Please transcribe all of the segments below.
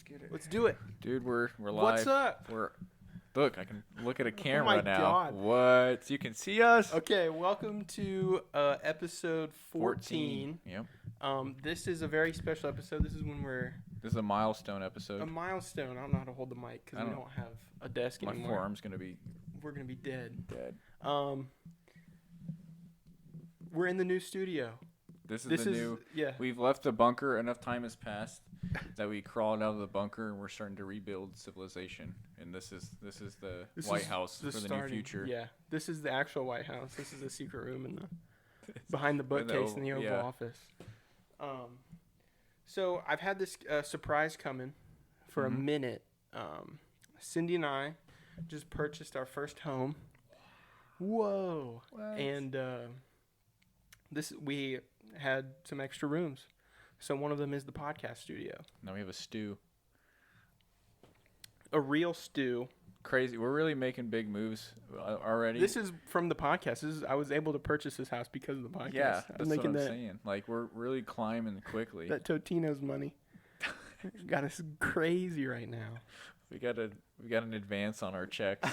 get it. Let's do it. Dude, we're live. What's up? Look, I can look at a camera my now. God. What? You can see us? Okay, welcome to episode 14. Yep. This is a very special episode. This is when This is a milestone episode. a milestone. I don't know how to hold the mic because we don't have a desk My anymore. forearm's going to be We're going to be dead. dead. We're in the new studio. This is new. Yeah. We've left the bunker. Enough time has passed that we crawled out of the bunker and we're starting to rebuild civilization. And this is the White House for the new future. Yeah. This is the actual White House. This is the secret room in the behind the bookcase in the Oval Office. So I've had this surprise coming for a minute. Cindy and I just purchased our first home. Whoa! What? And we had some extra rooms. So one of them is the podcast studio. Now we have a stew. A real stew. Crazy. We're really making big moves already. This is from the podcast. I was able to purchase this house because of the podcast. Yeah, that's what I'm saying. Like, we're really climbing quickly. That Totino's money got us crazy right now. We got an advance on our checks.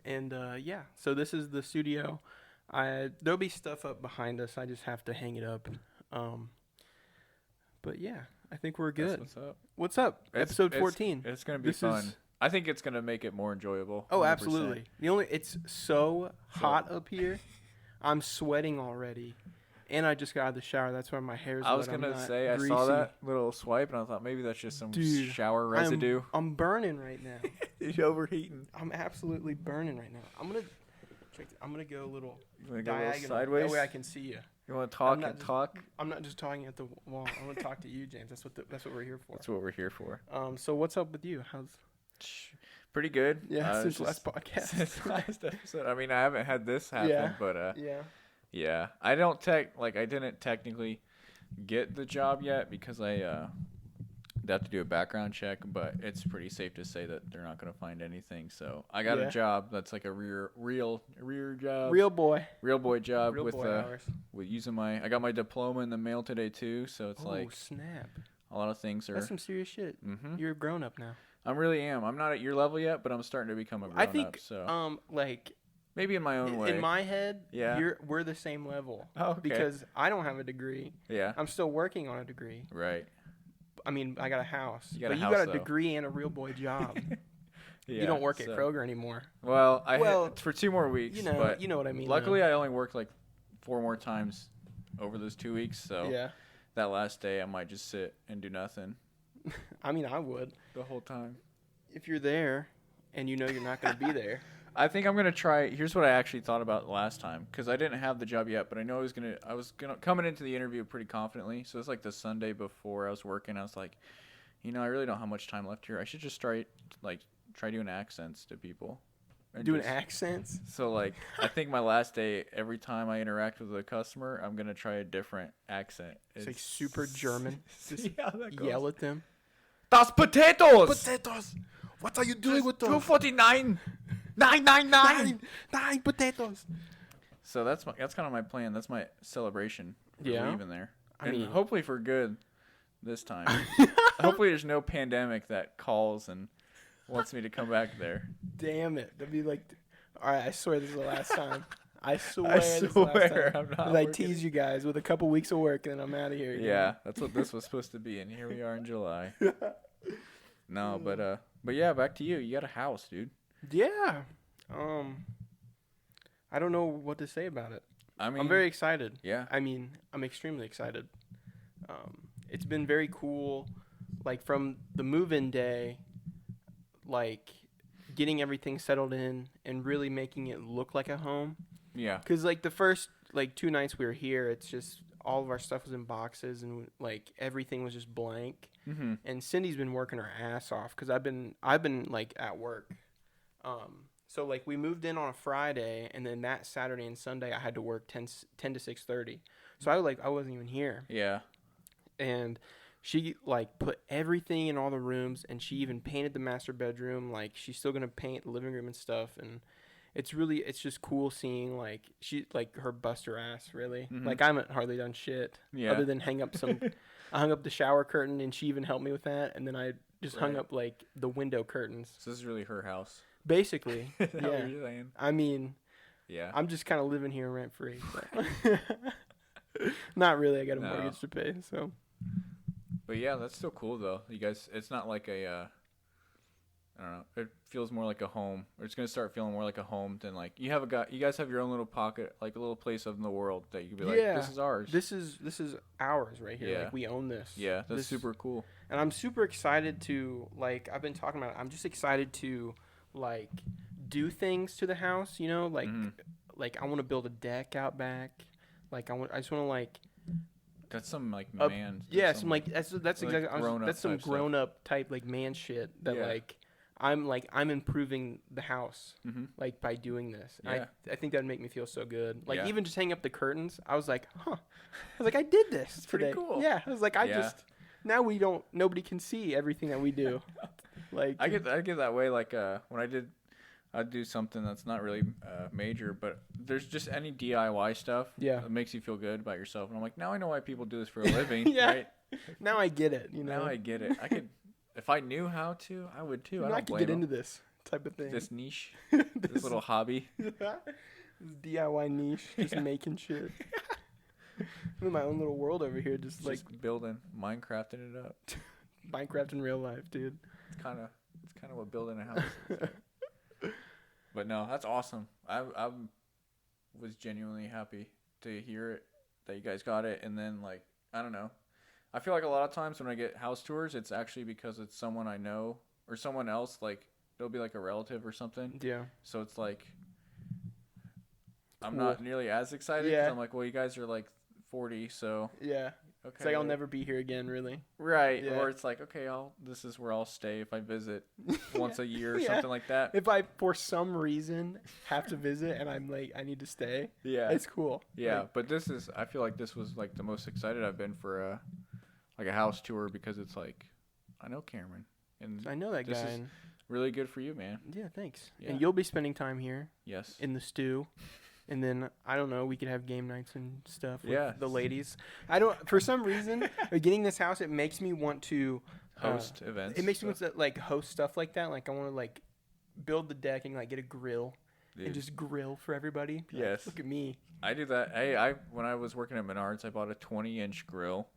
And so this is the studio. There'll be stuff up behind us. I just have to hang it up. But yeah, I think we're good. That's what's up? What's up? Episode 14. It's gonna be fun. I think it's gonna make it more enjoyable. Oh, 100%. absolutely. It's so hot up here. I'm sweating already. And I just got out of the shower. That's why my hair's I was wet. gonna say I saw that little swipe and I thought maybe that's just some shower residue. I'm burning right now. You're overheating. I'm absolutely burning right now. I'm gonna go a little diagonal sideways. That way I can see you. You want to talk talk? I'm not just talking at the wall. I want to talk to you, James. That's what we're here for. That's what we're here for. So what's up with you? How's pretty good? Yeah, since last podcast. Since last episode. I mean, I haven't had this happen, but yeah. I didn't technically get the job yet because they have to do a background check, but it's pretty safe to say that they're not going to find anything. So I got a job that's like a real job. Real boy job with hours. With using I got my diploma in the mail today too. So it's snap. A lot of things are. That's some serious shit. Mm-hmm. You're a grown up now. I really am. I'm not at your level yet, but I'm starting to become a grown up. I think so maybe in my own way. In my head, we're the same level. Oh, okay. Because I don't have a degree. Yeah. I'm still working on a degree. Right. I mean, I got a house. You got a degree and a real boy job. You don't work at Kroger anymore. Well, for 2 more weeks. You know what I mean. Luckily, I only worked like 4 more times over those 2 weeks. So that last day, I might just sit and do nothing. I mean, I would. The whole time. If you're there and you know you're not going to be there. I think I'm going to try. Here's what I actually thought about last time, because I didn't have the job yet, but I know I was gonna coming into the interview pretty confidently. So it's like the Sunday before I was working. I was like, I really don't have much time left here. I should just try doing accents to people. Doing accents? So I think my last day, every time I interact with a customer, I'm going to try a different accent. It's like super German. Just yell at them. Das potatoes! Potatoes! What are you doing with those? 249! 999! 9 potatoes! So that's kind of my plan. That's my celebration for leaving there. I mean, hopefully for good this time. Hopefully there's no pandemic that calls and wants me to come back there. Damn it. That'd be like, all right, I swear this is the last time. I swear this is the last time. I'm not I tease you guys with a couple weeks of work and then I'm out of here again. Yeah, that's what this was supposed to be, and here we are in July. No, but yeah, back to you. You got a house, dude. Yeah. I don't know what to say about it. I mean, I'm very excited. Yeah. I mean, I'm extremely excited. It's been very cool, from the move-in day, getting everything settled in and really making it look like a home. Yeah. Because, the first, 2 nights we were here, it's just all of our stuff was in boxes and, everything was just blank. Mm-hmm. And Cindy's been working her ass off because I've been at work. So, we moved in on a Friday, and then that Saturday and Sunday I had to work 10 to 6:30. So, I wasn't even here. Yeah. And she, put everything in all the rooms, and she even painted the master bedroom. She's still going to paint the living room and stuff. And it's just cool seeing like she like her bust her ass really. Mhm. Like I haven't hardly done shit Yeah. other than hang up some. I hung up the shower curtain and she even helped me with that, and then I just hung Right. up like the window curtains. So this is really her house. Basically, Is that what yeah. you're saying? I mean, Yeah. I'm just kind of living here rent free. Not really. I got a No. mortgage to pay, so. But yeah, that's still cool though. You guys, it's not like a, I don't know. It feels more like a home. Or it's gonna start feeling more like a home than like you guys have your own little pocket, like a little place in the world that you can be like, Yeah. this is ours. This is ours right here. Yeah. Like we own this. Yeah, that's This- super cool. And I'm super excited to like I've been talking about it. I'm just excited to like do things to the house, you know, like Mhm. like I want to build a deck out back. Like I just want to like That's some like Up- man. yeah, some like that's like exactly grown-up that's some type stuff. grown up type like man shit that Yeah. I'm improving the house Mm-hmm. like by doing this. Yeah. I think that'd make me feel so good. Like Yeah. even just hanging up the curtains, I was like, huh. I was like, I did this It's pretty today. cool. Yeah, I was like, Yeah. now nobody can see everything that we do. Like I get that way like when I'd do something that's not really major, but there's just any DIY stuff Yeah. that makes you feel good about yourself. And I'm like, now I know why people do this for a living, Yeah. right? now I get it. You know, Now I get it. I could, if I knew how to, I would too. You I know, don't I could blame get into 'em. this type of thing. This niche, this little hobby. this DIY niche, just Yeah. making shit. I'm in my own little world over here, just like Just building, Minecrafting it up. Minecraft in real life, dude. It's kind of what building a house is. But no, that's awesome. I was genuinely happy to hear it that you guys got it, and then like I don't know, I feel like a lot of times when I get house tours, it's actually because it's someone I know or someone else. Like it'll be like a relative or something. Yeah. So it's like I'm Cool. not nearly as excited. 'Cause Yeah. I'm like, well, you guys are like 40, so Yeah. okay. It's like I'll well, never be here again, really. Right. Yeah. Or it's like, okay, this is where I'll stay if I visit once a year or Yeah. something like that. If I, for some reason, have to visit and I'm like, I need to stay, Yeah. it's cool. Yeah, Like, but I feel like this was like the most excited I've been for a house tour because it's like, I know Cameron and I know that This guy. is- and- really good for you, man. yeah, thanks. Yeah. And you'll be spending time here Yes. in the stew. And then, I don't know, we could have game nights and stuff with Yeah. the ladies. For some reason, getting this house, it makes me want to Host events. It makes me want to like host stuff like that. Like I want to like build the deck and like get a grill Dude, and just grill for everybody. Be like, Yes. look at me. I do that. Hey, when I was working at Menards, I bought a 20-inch grill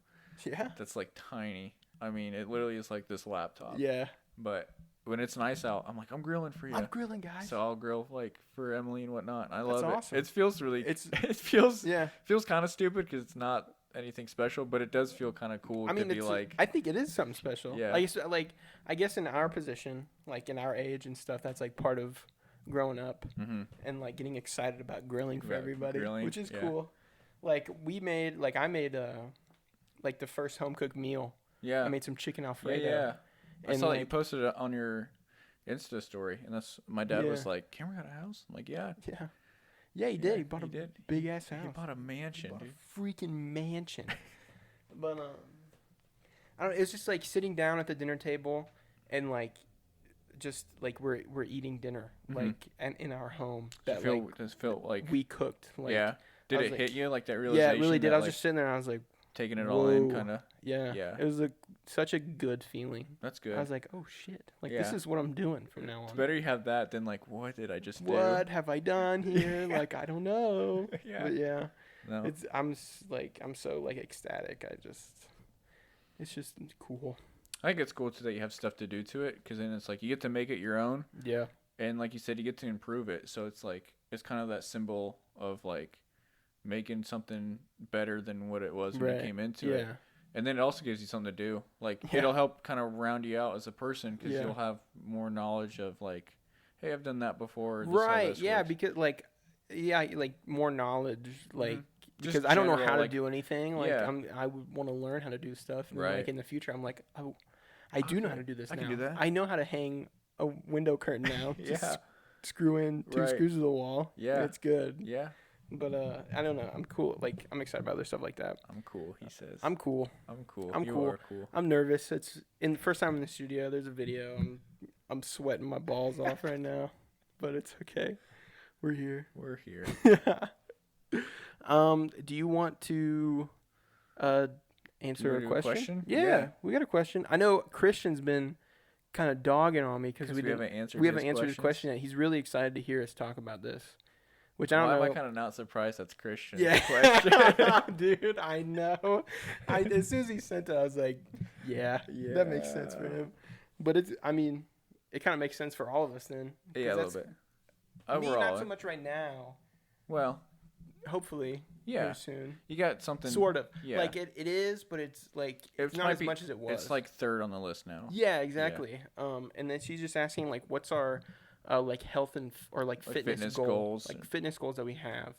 Yeah. that's like tiny. I mean, it literally is like this laptop. Yeah. But when it's nice out, I'm like, I'm grilling for you. I'm grilling, guys. So I'll grill like for Emily and whatnot. I love awesome. it. It feels really. It's- it feels yeah. kind of stupid because it's not anything special, but it does feel kind of cool I mean, to be it's, like. I think it is something special. Yeah. I guess in our position, like in our age and stuff, that's like part of growing up Mhm. and like getting excited about grilling for Yeah, everybody, grilling, which is yeah. cool. Like I made like the first home cooked meal. Yeah. I made some chicken Yeah, alfredo. yeah. I And saw that you like- posted it on your Insta story, and that's my dad was Yeah. like, "Cameron got a house." I'm like, "Yeah, Yeah. Yeah, he did. Yeah, He bought he a did. big ass house. he bought a He mansion, bought dude." a freaking mansion. But I don't. It's just like sitting down at the dinner table, and like, just like we're eating dinner, Mhm. like and in our home Does that like it feel like we cooked. Like, yeah. Did I was it like- hit you like that yeah, realization? it really did. that, I was like, just sitting there, and I was like, taking it all in, whoa. kind of. yeah, Yeah. It was such a good feeling. That's good. I was like, oh shit, like this Yeah. is what I'm doing from now It's on. better you have that than like, what did I just What have I done here? Yeah. Like I don't know. do? Yeah. But yeah. No. I'm so like ecstatic. It's just cool. I think it's cool too that you have stuff to do to it, because then it's like you get to make it your own, Yeah. and like you said, you get to improve it. So it's like it's kind of that symbol of like making something better than what it was when Right. you came into it. Yeah. And then it also gives you something to do. Like Yeah. it'll help kind of round you out as a person, because Yeah. you'll have more knowledge of like, hey, I've done that before. Or this is how Right. this Yeah. works. Because like more knowledge. Like Just because I don't know general, how like- to do anything. Like Yeah. I would want to learn how to do stuff. And then, Right. like in the future, I'm like, oh, I do know how to do this I now. can do that. I know how to hang a window curtain now. Just Yeah. screw in two Right. screws to the wall. Yeah. And it's good. Yeah. But I don't know. I'm cool. Like I'm excited about other stuff like that. I'm cool. He says. I'm cool. I'm cool. I'm you cool. are cool. I'm nervous. It's in first time in the studio. There's a video. I'm sweating my balls off right now, but it's okay. We're here. We're here. Do you want to answer You a wanna do a question? question? Yeah, Yeah. we got a question. I know Christian's been kind of dogging on me because we haven't answered. we haven't answered his question yet. He's really excited to hear us talk about this, which I don't Why know. am I kind of not surprised that's Christian's Yeah, question? dude, I know. As soon as he sent it, I was like, yeah, that makes sense for Yeah. him. But it kind of makes sense for all of us then. 'Cause Yeah, a little that's- bit. Me, Overall, not so much right now. well, Hopefully, yeah, very soon. you got something. Sort of. Yeah. Like it is, but it's like it's not might as be- much as it was. It's like third on the list now. Yeah, exactly. And then she's just asking like, what's our like health or like fitness goals. like fitness goals that we have.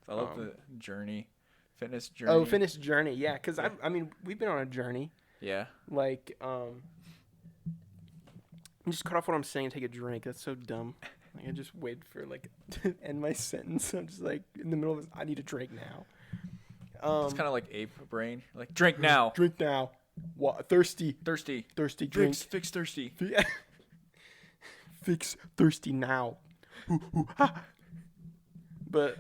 I love the journey, fitness journey. Oh, fitness journey. Yeah, because I mean, we've been on a journey. Yeah. Like, I'm just cut off what I'm saying and take a drink. That's so dumb. Like, I just wait for like to end my sentence. I'm just like in the middle of this. I need a drink now. It's kind of like ape brain. Like drink now. Drink now. What? Thirsty. Thirsty. Drink. Fix thirsty. Fix thirsty now. Ooh, ooh, ha. But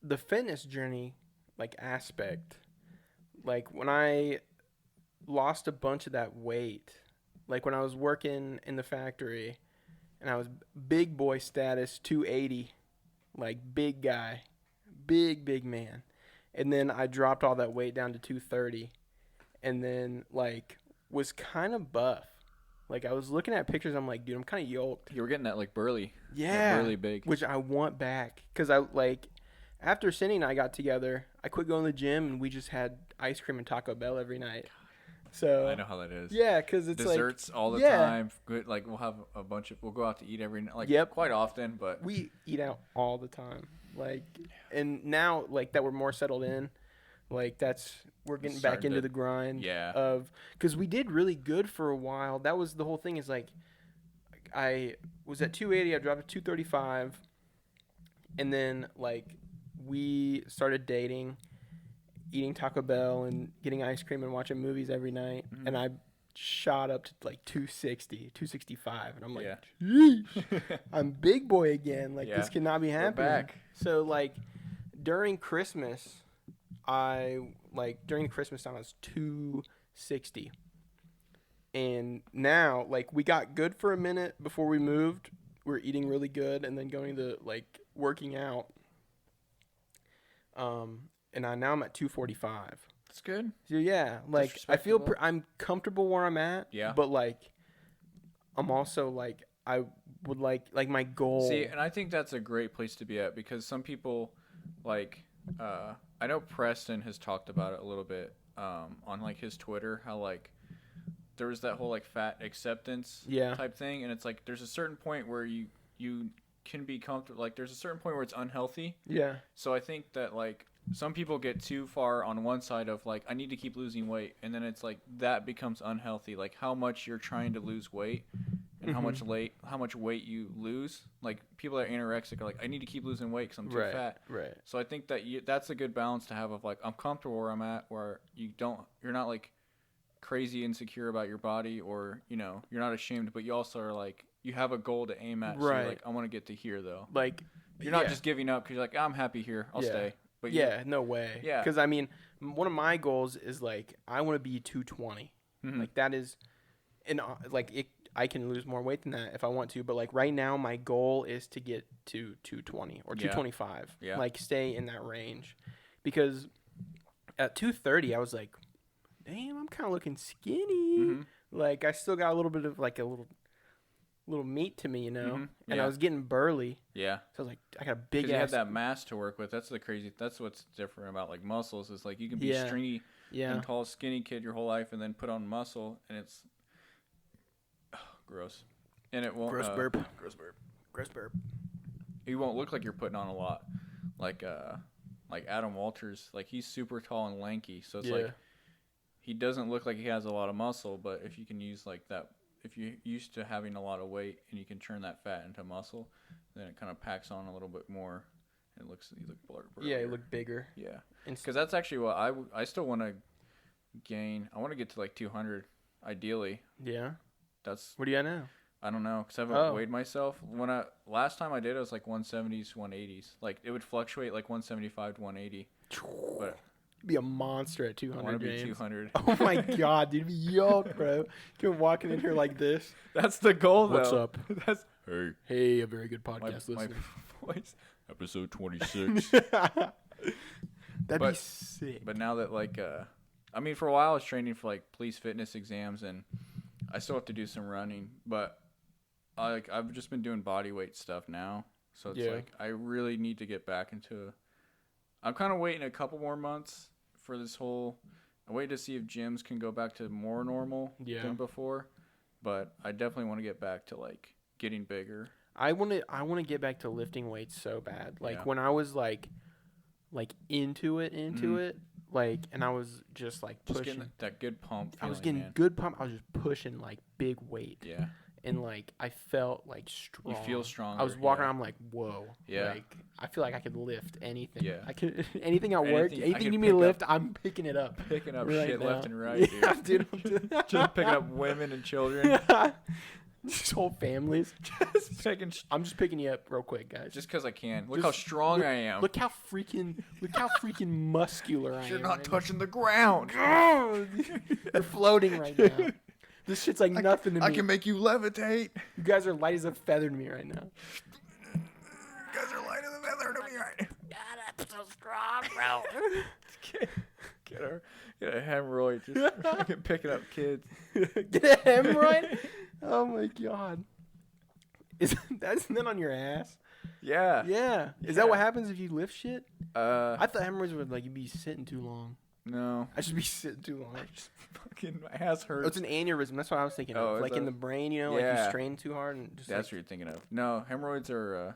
the fitness journey like aspect, like when I lost a bunch of that weight, like when I was working in the factory and I was big boy status 280, like big guy, big man, and then I dropped all that weight down to 230 and then like was kind of buff. Like I was looking at pictures, I'm like, dude, I'm kind of yoked. You were getting that like burly. Yeah, Burly big. which I want back because I like after Cindy and I got together, I quit going to the gym and we just had ice cream and Taco Bell every night. So I know how that is. yeah, because it's desserts like, all the yeah. time. Good, like we'll have a bunch of. We'll go out to eat every night. Like Yep. quite often, but we eat out all the time. Like, and now like that we're more settled in, like we're getting back Starting into to- the grind. yeah. Of because we did really good for a while. That was the whole thing. Is like, I was at 280. I dropped to 235, and then like we started dating, eating Taco Bell and getting ice cream and watching movies every night, Mhm. and I shot up to like 260, 265, and I'm like, Yeah. Yeesh, I'm big boy again. Like Yeah. this cannot be happening. back. So like during Christmas, during Christmas time I was 260, and now like we got good for a minute before we moved. We're eating really good and then going to like working out. And now I'm at 245. That's good. So yeah, like I feel respectable. I'm comfortable where I'm at. Yeah. But like, I'm also like I would like my goal. See, and I think that's a great place to be at because some people, like, I know Preston has talked about it a little bit on like his Twitter, how like there was that whole like fat acceptance type thing, and it's like there's a certain point where you can be comfortable. Like there's a certain point where it's unhealthy. Yeah. So I think that like some people get too far on one side of like I need to keep losing weight, and then it's like that becomes unhealthy. Like how much you're trying to lose weight. And how much weight you lose. Like people that are anorexic are like, I need to keep losing weight because I'm too fat. Right. So I think that that's a good balance to have of like I'm comfortable where I'm at, where you're not like crazy insecure about your body, or you're not ashamed, but you also are like you have a goal to aim at. So you're like I want to get to here though. Like you're not just giving up because you're like I'm happy here, I'll stay. But no way. Yeah. Because I mean, one of my goals is like I want to be 220. Mhm. Like that is, and like it. I can lose more weight than that if I want to, but like right now my goal is to get to 220 or 225. Yeah. Like stay in that range. Because at 230 I was like, damn, I'm kind of looking skinny. Mhm. Like I still got a little bit of like a little meat to me, Mhm. And Yeah. I was getting burly. Yeah. So I was like, I got a big You have ass. that mass to work with. That's what's different about like muscles is like you can be Yeah. stringy Yeah. and tall, skinny kid your whole life, and then put on muscle, and it's gross. And it won't. Gross burp. Gross burp. Gross burp. You won't look like you're putting on a lot, like Adam Walters. Like he's super tall and lanky, so it's like he doesn't look like he has a lot of muscle. But if you can use like that, if you're used to having a lot of weight and you can turn that fat into muscle, then it kind of packs on a little bit more. And you look blurry. Yeah, you look bigger. Yeah, because that's actually what I still want to gain. I want to get to like 200, ideally. Yeah. That's What do you got now? I don't know, because I haven't weighed myself. Last time I did, it was like 170s, 180s. Like, it would fluctuate like 175 to 180. But be a monster at 200. I want to be 200. Oh my god, dude, be yoked, bro. You're walking in here like this. That's the goal, though. What's up? That's hey, a very good podcast listener. My voice. Episode 26. That'd be sick. But now that, like, I mean, for a while I was training for, like, police fitness exams, and I still have to do some running. But, I've just been doing body weight stuff now. So it's like, I really need to get back into I'm kind of waiting a couple more months for this whole. I wait to see if gyms can go back to more normal than before, but I definitely want to get back to like getting bigger. I want to get back to lifting weights so bad. Like when I was like into it, like, and I was just like pushing getting that good pump. I was getting good pump. I was just pushing like big weight. Yeah. And like I felt like strong. You feel stronger. I was walking around, I'm like, whoa. Yeah. Like I feel like I could lift anything. Yeah. I could anything at work. Anything you need me to lift, I'm picking it up. Picking up right shit now. left and right, yeah, dude. Just picking up women and children. Just whole families. I'm just picking you up real quick, guys. Just because I can. Look how strong I am. Look how freaking muscular I am. You're not touching the ground. You're floating right now. This shit's like nothing to me. I can make you levitate. You guys are light as a feather to me right now. You guys are light as a feather to me right now. God, I'm so strong, bro. Get a hemorrhoid. Just fucking picking up kids. Get a hemorrhoid? Oh my god. Isn't that on your ass? Yeah. Yeah. Is that what happens if you lift shit? I thought hemorrhoids would like you'd be sitting too long. No. I should be sitting too long. Fucking my ass hurts. Oh, it's an aneurysm. That's what I was thinking of. Like in the brain, you know, like you strain too hard and just. That's what you're thinking of. No, hemorrhoids are.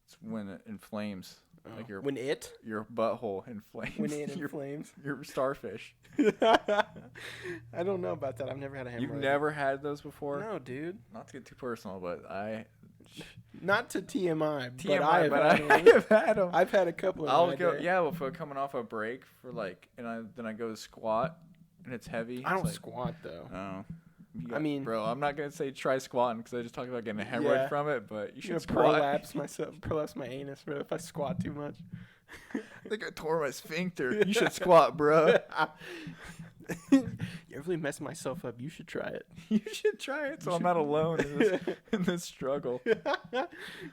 It's when it inflames. Like your butthole inflames. When it inflames. Your starfish. I don't know about that. I've never had a hemorrhoid. You've never had those before? No, dude. Not to get too personal, but Not to TMI, but I have had them. I've had a couple of them. Well, if I'm coming off a break for like, then I go to squat, and it's heavy. I don't squat though. Oh. Bro, I'm not gonna say try squatting because I just talked about getting a hemorrhoid from it, but you should prolapse my anus, bro. If I squat too much, I think I tore my sphincter. You should squat, bro. You really messed myself up. You should try it. You should try it, so I'm not alone in this struggle.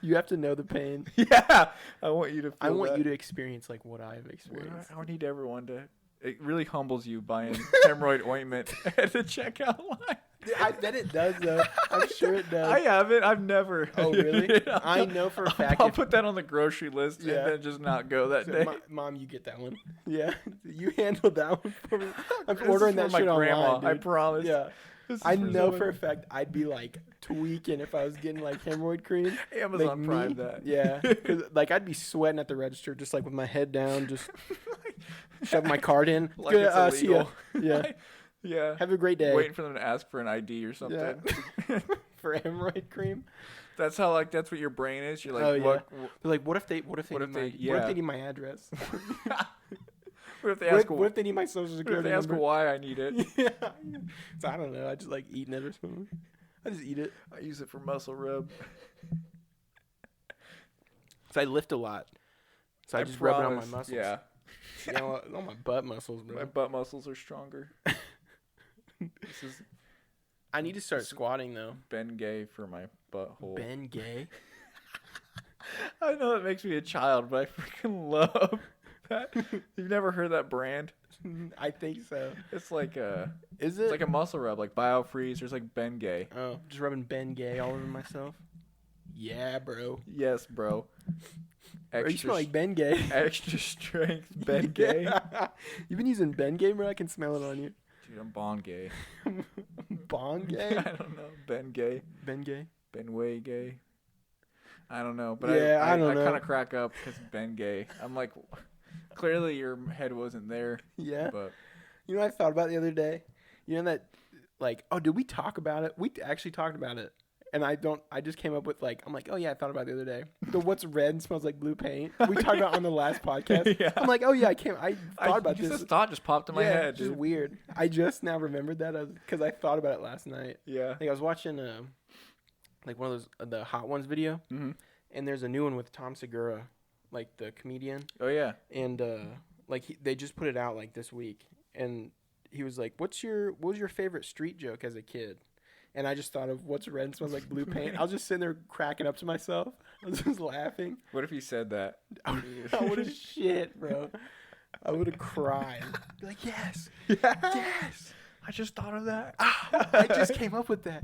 You have to know the pain. Yeah, I want you to. I want you to experience like what I've experienced. I need everyone to. It really humbles you buying hemorrhoid ointment at the checkout line. I bet it does, though. I'm sure it does. I haven't. I've never. Oh, really? I know for a fact. I'll put that on the grocery list and then just not go that day. Mom, you get that one. Yeah. You handled that one for me. I'm ordering that shit grandma, online, dude. I promise. Yeah. I know for a fact I'd be like tweaking if I was getting like hemorrhoid cream. Amazon Prime that. Yeah. Cause like I'd be sweating at the register just like with my head down, just shove my card in. Like it's illegal. See ya. Yeah. Yeah. Have a great day. Waiting for them to ask for an ID or something. Yeah. For hemorrhoid cream. That's how that's what your brain is. You're like, oh, yeah. They're like, what if they need my address? What if they ask? What if they need my social security number? What if they ask why I need it? Yeah. So I don't know. I just like eating it or something. I just eat it. I use it for muscle rub. So I lift a lot. So I just rub it on my muscles. Yeah. You know, on my butt muscles, bro. My butt muscles are stronger. I need to start squatting though. Ben Gay for my butthole. Ben Gay. I know it makes me a child, but I freaking love that. You've never heard that brand? I think so. It's like Is it? It's like a muscle rub, like BioFreeze. There's like Ben Gay. Oh, just rubbing Ben Gay all over myself. Yeah, bro. Yes, bro. You smell like Ben Gay. Extra strength Ben Gay. You've been using Ben Gay, bro? I can smell it on you. Dude, I'm Bon Gay. Bon Gay? I don't know. Ben Gay. Ben Gay? Ben Way Gay. I don't know. But I don't know. I kind of crack up because Ben Gay. I'm like, clearly your head wasn't there. Yeah. But you know what I thought about the other day? You know that, like, oh, did we talk about it? We actually talked about it. And I just came up with I'm like, oh yeah, I thought about it the other day. The what's red and smells like blue paint. We talked about on the last podcast. Yeah. I'm like, oh yeah, I thought about this. This thought just popped in my head, dude. Just weird. I just now remembered that because I thought about it last night. Yeah. Like I was watching like one of those the Hot Ones video, Mhm. and there's a new one with Tom Segura, like the comedian, Oh yeah. and like they just put it out like this week, and he was like, what was your favorite street joke as a kid? And I just thought of what's red and smells like blue paint. I was just sitting there cracking up to myself. I was just laughing. What if he said that? I would have shit, bro. I would have cried. Be like, yes, Yeah. yes. I just thought of that. I just came up with that.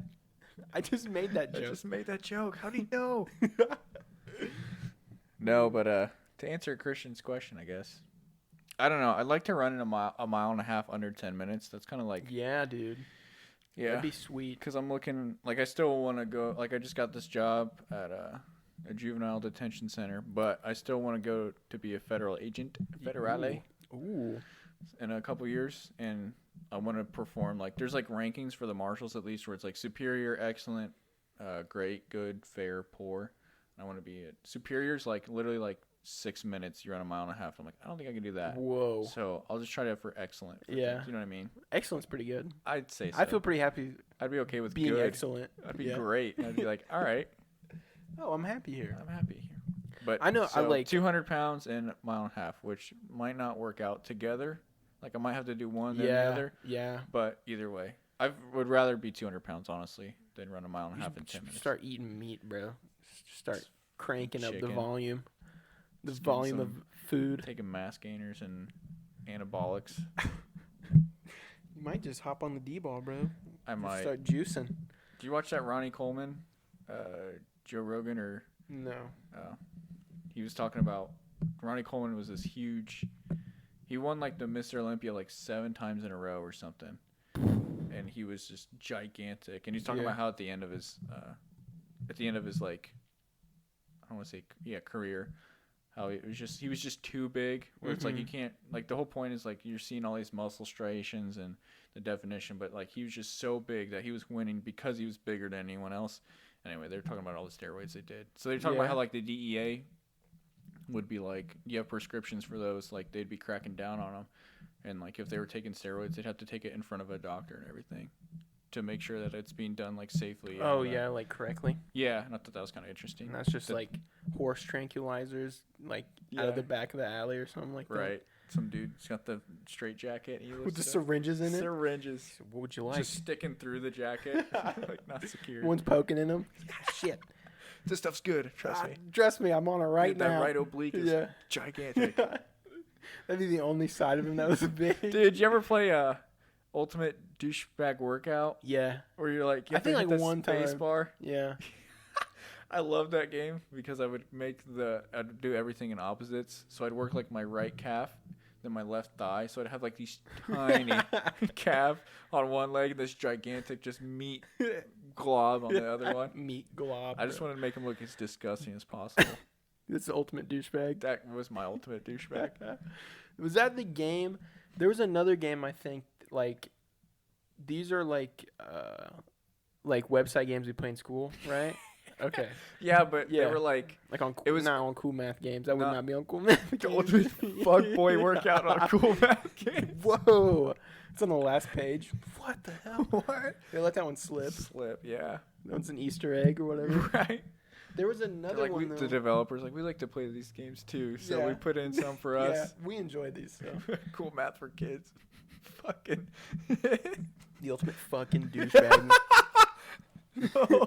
I just made that I joke. just made that joke. How do you know? No, but to answer Christian's question, I guess. I don't know. I'd like to run in a mile and a half under 10 minutes. That's kind of like Yeah, dude. yeah. That'd be sweet. Because I'm looking like I still want to go. Like I just got this job at a juvenile detention center, but I still want to go to be a federal agent, federale, Ooh. in a couple years, and I want to perform like there's like rankings for the marshals at least where it's like superior, excellent, great, good, fair, poor. And I want to be at superior's like literally like 6 minutes. You run a mile and a half. I'm like I don't think I can do that. Whoa. So I'll just try to for excellent. For Yeah. things, you know what I mean? Excellent's pretty good. I'd say so. I feel pretty happy I'd be okay with being good. excellent. That'd be Yeah. great. I'd be like, all right, Oh, I'm happy here. I'm happy here. But I know, I so like- 200 pounds and a mile and a half, which might not work out together. Like I might have to do one then the other. Yeah. But either way, I would rather be 200 pounds honestly than run a mile and a You half in should 10 minutes. Start eating meat, bro. Start cranking up the Chicken. volume. The Just getting volume of some- food. Taking mass gainers and anabolics. You might just hop on the D-ball, bro. I Just might. start juicing. Do you watch that Ronnie Coleman, Joe Rogan or? No. He was talking about Ronnie Coleman was this huge. He won like the Mr. Olympia like 7 times in a row or something, and he was just gigantic. And he's talking Yeah. about how at the end of his like, I don't want to say career, how he was just too big. Where it's like you can't like the whole point is like you're seeing all these muscle striations and the definition, but like he was just so big that he was winning because he was bigger than anyone else. Anyway, they're talking about all the steroids they did. So they're talking about Yeah. how like the DEA would be like, you have prescriptions for those, like they'd be cracking down on them, and like if they were taking steroids, they'd have to take it in front of a doctor and everything to make sure that it's being done like safely. and all Oh, that. yeah, like correctly. Yeah, and I thought that was kind of interesting. And that's just The- like horse tranquilizers, like out of the Yeah. back of the alley or something like that. right. Some dude's got the straight jacket. And he With the lifts it up. syringes in it. Syringes. What would you like? Just sticking through the jacket, like not secure. One's poking in them. Shit. This stuff's good. Trust me. Trust me, I'm on it right Dude, now. That right oblique is Yeah. gigantic. That'd be the only side of him that was big. Dude, did you ever play Ultimate Douchebag Workout? Yeah. Where you're like, you I have to think hit like the one space time. bar. Yeah. I love that game because I'd do everything in opposites. So I'd work like my right calf, then my left thigh. So I'd have like these tiny calf on one leg, and this gigantic just meat glob on the other one. Meat glob. I just bro. wanted to make him look as disgusting as possible. This is the ultimate douchebag. That was my ultimate douchebag. Was that the game? There was another game, I think, like, these are like website games we play in school, right? Okay. Yeah, but Yeah. they were like Like on It was- not on cool math games. That would Not- not be on cool math the games. ultimate fuck boy workout on a cool math game. Whoa. It's on the last page. What the hell? What? They let that one slip. Slip, yeah. That one's an Easter egg or whatever. Right. There was another Like one, the though. developers like we like to play these games too, so we Yeah. put in some for Yeah, us. we enjoy these. So. Cool math for kids. Fucking The ultimate fucking douchebag.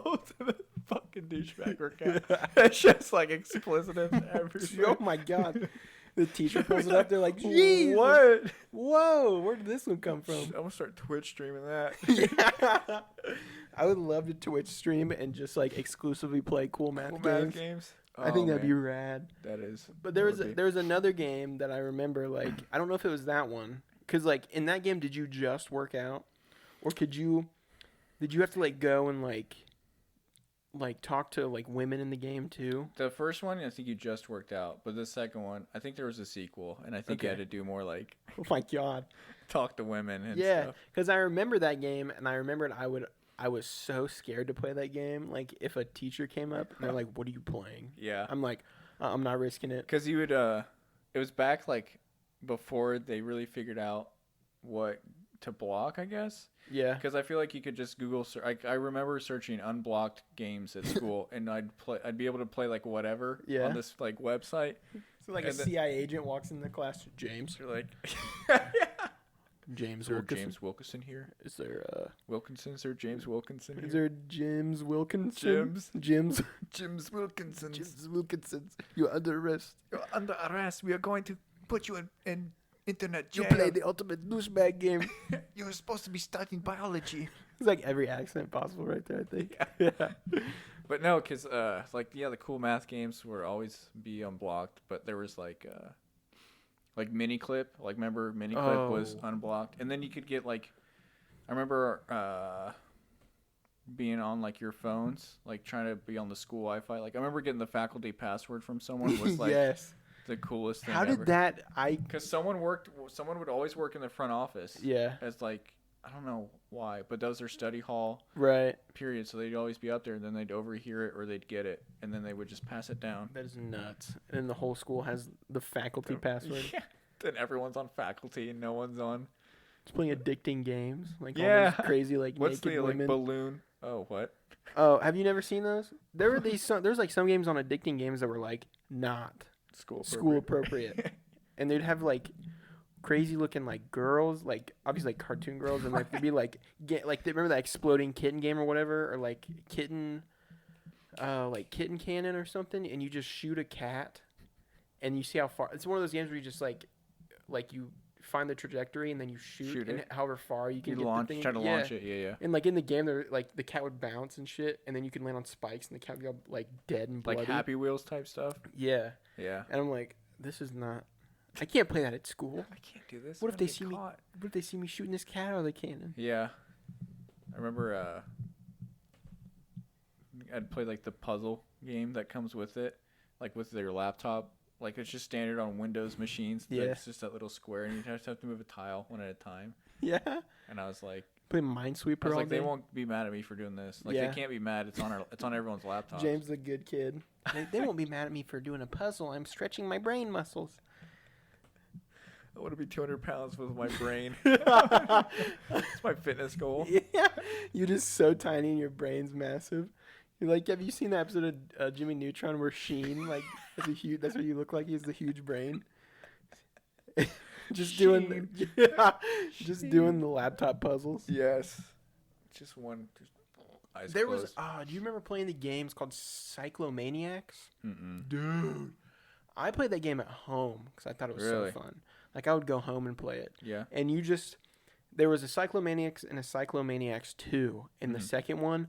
ultimate fucking douchebag workout. It's just like explicit as everything. Oh my god. The teacher pulls it up. They're like, "Jeez, What? Whoa, where did this one come I'm from?" gonna start Twitch streaming that. Yeah. I would love to Twitch stream and just like exclusively play cool math Cool games. math games. I think Oh, that'd be man. rad. That is. But that would be. there was another game that I remember. Like, I don't know if it was that one, cause like in that game, did you just work out, or did you have to like go and like talk to like women in the game too? The first one, I think you just worked out, but the second one, I think there was a sequel, and I think you had Okay. to do more like Oh my god. talk to women and Yeah, stuff. because I remember that game, and I remembered I was so scared to play that game. Like, if a teacher came up and they're like, "What are you playing?" Yeah, I'm like, I'm not risking it. because you would. It was back like before they really figured out what to block, I guess. Yeah. Because I feel like you could just Google. I remember searching unblocked games at school, and I'd be able to play like whatever on this like website. So like a CIA agent walks in the class. James. You're like, James is there Wilkinson. James Wilkinson here? Is there Wilkinson? Is there James Wilkinson here? Is there James Wilkinson? James James Wilkinson. James Wilkinson. You're under arrest. You're under arrest. We are going to put you in internet jail. You played the ultimate douchebag game. You were supposed to be studying biology. It's like every accent possible right there, I think. Yeah. But no, because the cool math games would always be unblocked, but there was like Miniclip. Like, remember Miniclip was unblocked, and then you could get like, I remember being on like your phones, like trying to be on the school Wi-Fi. Like, I remember getting the faculty password from someone was like Yes. the coolest thing. How did ever. that? Because someone would always work in the front office. Yeah. As like, I don't know why, but that was their study hall Right. period. So they'd always be up there, and then they'd overhear it or they'd get it, and then they would just pass it down. That is nuts. And the whole school has the faculty password. Yeah. Then everyone's on faculty and no one's on. It's playing addicting games. Like all Yeah. those crazy like What's naked the women. like balloon? Oh, what? Oh, have you never seen those? There were there's like some games on addicting games that were like not school appropriate. And they'd have like crazy looking like girls, like obviously like cartoon girls, and like they'd be like remember that exploding kitten game or whatever, or like kitten cannon or something, and you just shoot a cat and you see how far. It's one of those games where you just like you find the trajectory and then you shoot and it. however far you can get launch, the thing. try to launch it. Yeah. And like in the game, there like the cat would bounce and shit, and then you could land on spikes, and the cat would go like dead and bloody. Like Happy Wheels type stuff. Yeah. Yeah. And I'm like, this is not. I can't play that at school. I can't do this. What if I'm they gonna see get me? caught. What if they see me shooting this cat out of the cannon? Yeah. I remember I'd play like the puzzle game that comes with it, like with their laptop. Like, it's just standard on Windows machines. Yeah. It's just that little square, and you just have to move a tile one at a time. Yeah. And I was like, Play Minesweeper I was all like, day. they won't be mad at me for doing this. Like, Yeah. they can't be mad. It's on everyone's laptop. James the good kid. They won't be mad at me for doing a puzzle. I'm stretching my brain muscles. I want to be 200 pounds with my brain. That's my fitness goal. Yeah. You're just so tiny and your brain's massive. You're like, have you seen the episode of Jimmy Neutron where Sheen, like, that's what you look like? He has the huge brain. Just doing the laptop puzzles. Yes. Just one. Just eyes There closed. was, do you remember playing the games called Cyclomaniacs? Mm-mm. Dude. I played that game at home because I thought it was Really? so fun. Like, I would go home and play it. Yeah. And there was a Cyclomaniacs and a Cyclomaniacs 2. And the second one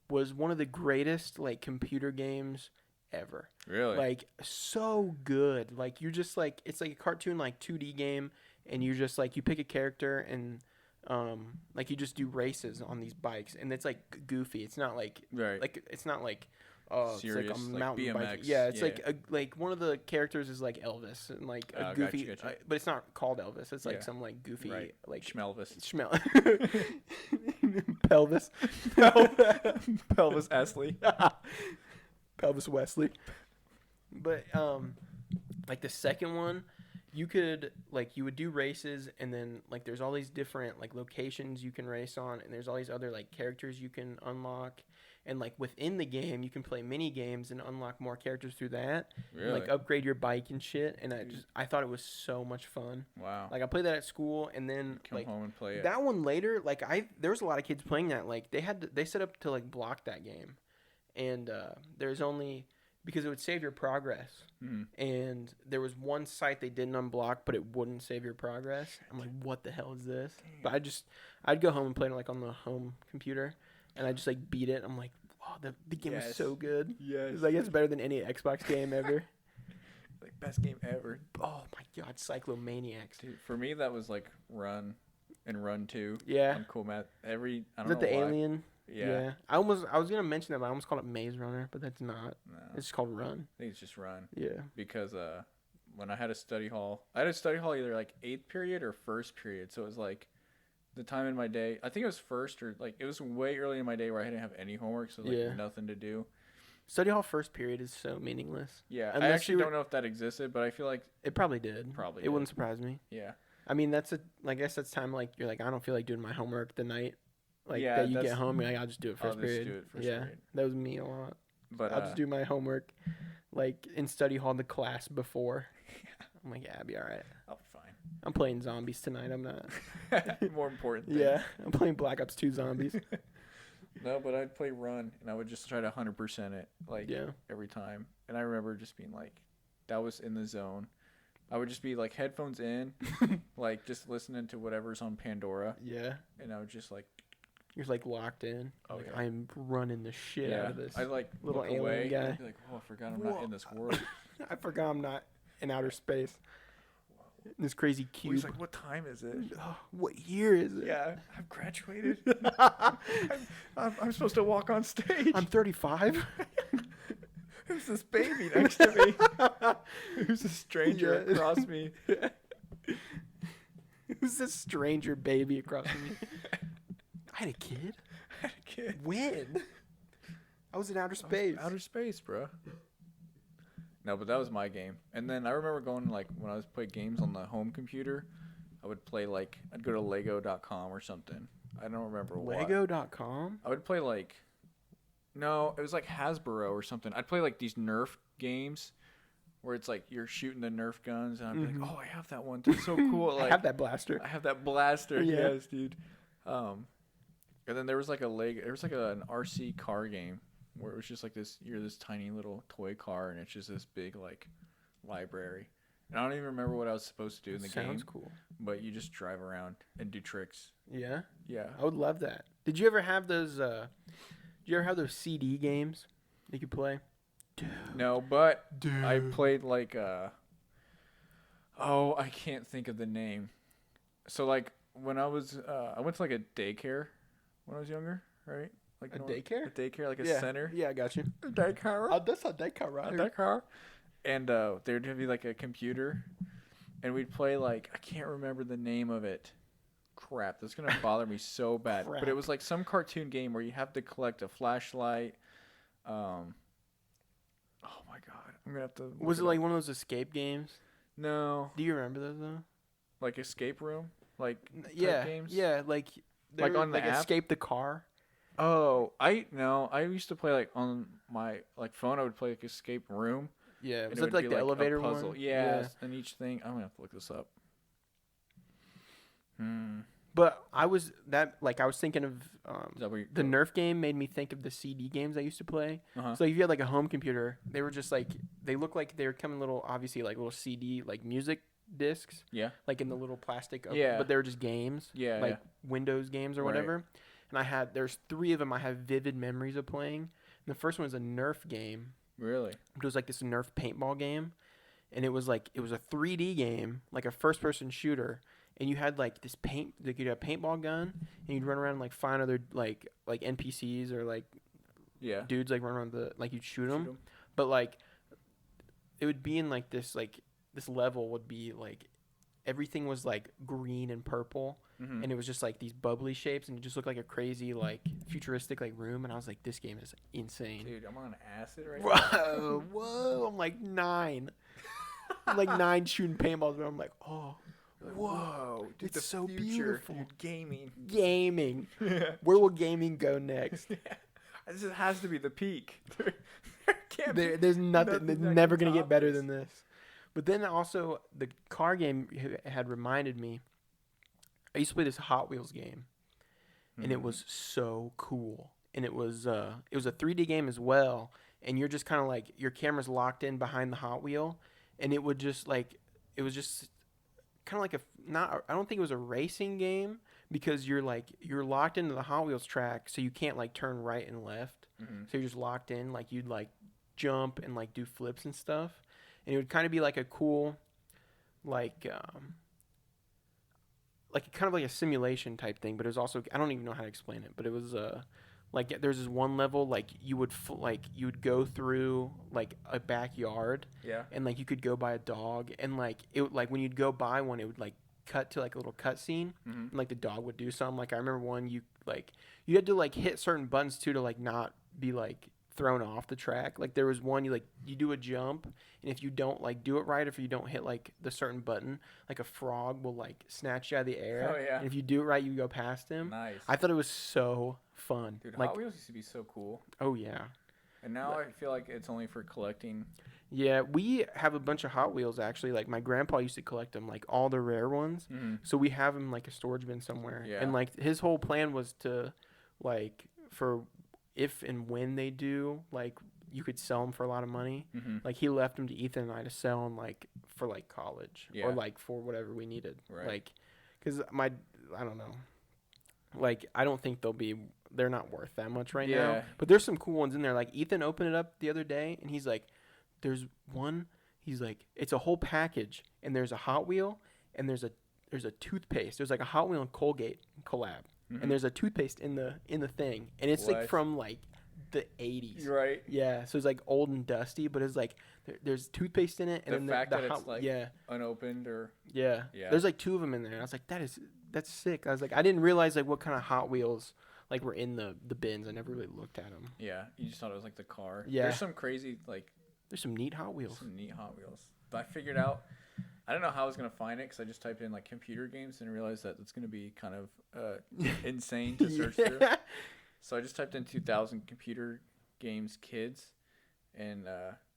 was one of the greatest, like, computer games ever. Really? Like, so good. Like, you're just, like, it's like a cartoon, like, 2D game. And you just, like, you pick a character and, like, you just do races on these bikes. And it's, like, goofy. It's not, like, right. it's not, like, serious, it's like a like mountain bike. BMX, Yeah, it's yeah. like one of the characters is like Elvis and like a Gotcha, goofy, gotcha. but it's not called Elvis. It's like Yeah. some like goofy Right. like Schmelvis. Pelvis, Pelvis Esley. Pelvis Wesley. But like the second one, you would do races, and then like there's all these different like locations you can race on, and there's all these other like characters you can unlock. And, like, within the game, you can play mini games and unlock more characters through that. Really? And, like, upgrade your bike and shit. And I thought it was so much fun. Wow. Like, I played that at school, and then, Come like, home and play it. that one later, like, there was a lot of kids playing that. Like, they set up to, like, block that game. And there's only, because it would save your progress. And there was one site they didn't unblock, but it wouldn't save your progress. I'm like, what the hell is this? But I'd go home and play it, like, on the home computer. And I just like beat it. I'm like, wow, the game is so good. Yes. It's like it's better than any Xbox game ever. Like, best game ever. Oh my god, Cyclomaniacs. Dude, for me, that was like Run and Run 2. Yeah. On Cool Math. I don't Is know that the why. Alien? Yeah. I was gonna mention that, but I almost called it Maze Runner, but that's not. No. It's called Run. I think it's just Run. Yeah. Because when I had a study hall either like 8th period or 1st period. So it was like the time in my day. I think it was 1st or like it was way early in my day where I didn't have any homework, so like nothing to do. Study hall first period is so meaningless. Yeah, Unless I actually don't know if that existed, but I feel like it probably did. Probably It did. wouldn't surprise me. yeah. I mean, I guess that's time like you're like I don't feel like doing my homework the night like Yeah, that you get that's- home. You're like I'll just do it I'll first just period. do it first yeah, period. that was me a lot. But I'll just do my homework like in study hall the class before. I'm like, yeah, I'll be all right. I'll be I'm playing zombies tonight. I'm not. fine. More important things. Yeah, I'm playing Black Ops 2 Zombies. No, but I'd play Run, and I would just try to 100% it, like, Yeah. every time. And I remember just being like, that was in the zone. I would just be, like, headphones in, like, just listening to whatever's on Pandora. Yeah. And I would just, like, You're like locked in. Oh, like, yeah. I'm running the shit out of this. I'd, like, little look alien away guy. and be like, oh, I forgot I'm not in this world. I forgot I'm not in outer space. In this crazy cube. He's like, what time is it? Oh, what year is it? Yeah, I've graduated. I'm supposed to walk on stage. I'm 35. Who's this baby next to me? Who's a stranger Yeah. across me? Who's this stranger baby across from me? I had a kid. I had a kid. When? I was in outer space. Outer space, bro. No, but that was my game. And then I remember going, like, when I was playing games on the home computer, I would play, like, I'd go to Lego.com or something. I don't remember what. Lego.com? I would play, like, no, it was like Hasbro or something. I'd play, like, these Nerf games where it's, like, you're shooting the Nerf guns. And I'd be like, oh, I have that one. That's so cool. Like, I have that blaster. I have that blaster. Yeah. Yes, dude. And then there was, like, an RC car game where it was just like you're this tiny little toy car, and it's just this big, like, library. And I don't even remember what I was supposed to do in the game. Sounds cool. But you just drive around and do tricks. Yeah? Yeah. I would love that. Did you ever have those CD games you could play? No, but Dude. I played, like, I can't think of the name. So, like, when I was, I went to, like, a daycare when I was younger, right? Like A daycare? A daycare, like a Yeah. center. Yeah, I got you. A daycare. That's a daycare, right? A daycare. And there'd be, like, a computer, and we'd play, like, I can't remember the name of it. Crap, that's gonna bother me so bad. But Crap. it was like some cartoon game where you have to collect a flashlight. Oh my god, I'm gonna have to. Was it like one of those escape games? No, Do you remember those though? like escape room, like type Yeah, games. yeah, like Like on the app? escape the car. Oh, I used to play like on my like phone. I would play like escape room. Yeah, and was it that would like be, the a elevator puzzle. one? Yeah, and each thing. I'm gonna have to look this up. But I was thinking of Is that where you the Nerf game made me think of the CD games I used to play. Uh-huh. So if you had like a home computer, they were just like they look like they were coming little obviously like little CD like music discs. Yeah. Like in the little plastic. Yeah. But they were just games. Yeah, Like yeah. Windows games or Right. whatever. And there's 3 of them I have vivid memories of playing. And the first one was a Nerf game. Really? It was like this Nerf paintball game, and it was a 3D game, like a first-person shooter, and you had like this like you'd have a paintball gun, and you'd run around and like find other like NPCs or like Yeah. dudes like run around you'd shoot them, Shoot 'em. but like it would be in like this level would be like everything was like green and purple. Mhm. And it was just like these bubbly shapes, and it just looked like a crazy, like futuristic, like room. And I was like, "This game is insane." Dude, I'm on acid right now. Whoa, whoa! I'm like 9. I'm like 9 shooting paintballs, but I'm like, oh, Whoa, dude, it's the so future, beautiful. dude, gaming. Gaming. Where will gaming go next? This has to be the peak. There can't be There's nothing. nothing There's that never can gonna get top better this. than this. But then also the car game had reminded me. I used to play this Hot Wheels game, and it was so cool. And it was a 3D game as well. And you're just kind of like your camera's locked in behind the Hot Wheel, and it was just kind of like I don't think it was a racing game because you're locked into the Hot Wheels track, so you can't like turn right and left. So you're just locked in, like you'd like jump and like do flips and stuff, and it would kind of be like a cool, like kind of like a simulation type thing, but it was also I don't even know how to explain it, but it was like there's this one level like you would go through like a backyard, Yeah. and like you could go by a dog, and like it like when you'd go by one, it would like cut to like a little cut scene, and like the dog would do something. Like I remember one you had to like hit certain buttons too to like not be like thrown off the track. Like there was one you do a jump, and if you don't like do it right, if you don't hit like the certain button, like a frog will like snatch you out of the air. Oh, yeah. And if you do it right, you go past him. Nice. I thought it was so fun. Dude, like Hot Wheels used to be so cool. oh yeah. And now I feel like it's only for collecting. Yeah, we have a bunch of Hot Wheels actually. Like my grandpa used to collect them, like all the rare ones. Mm-hmm. So we have them like a storage bin somewhere. Yeah. And like his whole plan was to, like, for if and when they do, like you could sell them for a lot of money. Mm-hmm. Like he left them to Ethan and I to sell them like for like college Yeah. or like for whatever we needed. Right. Like, cause I don't know. Like I don't think they're not worth that much right now. Yeah. But there's some cool ones in there. Like Ethan opened it up the other day and he's like, there's one. He's like, it's a whole package, and there's a Hot Wheel, and there's a toothpaste. There's like a Hot Wheel and Colgate collab, Mm-hmm. and there's a toothpaste in the thing, and it's like What? from like the 80s. You're right. Yeah, so it's like old and dusty, but it's like there's toothpaste in it, and The then fact the that Hot, it's, like, yeah, Unopened or yeah, Yeah. There's like 2 of them in there, and I was like, that's sick. I was like, I didn't realize like what kind of Hot Wheels like were in the bins. I never really looked at them. yeah, you just thought it was like the car. Yeah. There's some crazy like There's some neat Hot Wheels. some neat Hot Wheels. But I figured out. I don't know how I was gonna find it because I just typed in like computer games and realized that it's gonna be kind of insane to search through. Yeah. So I just typed in 2000 computer games kids, and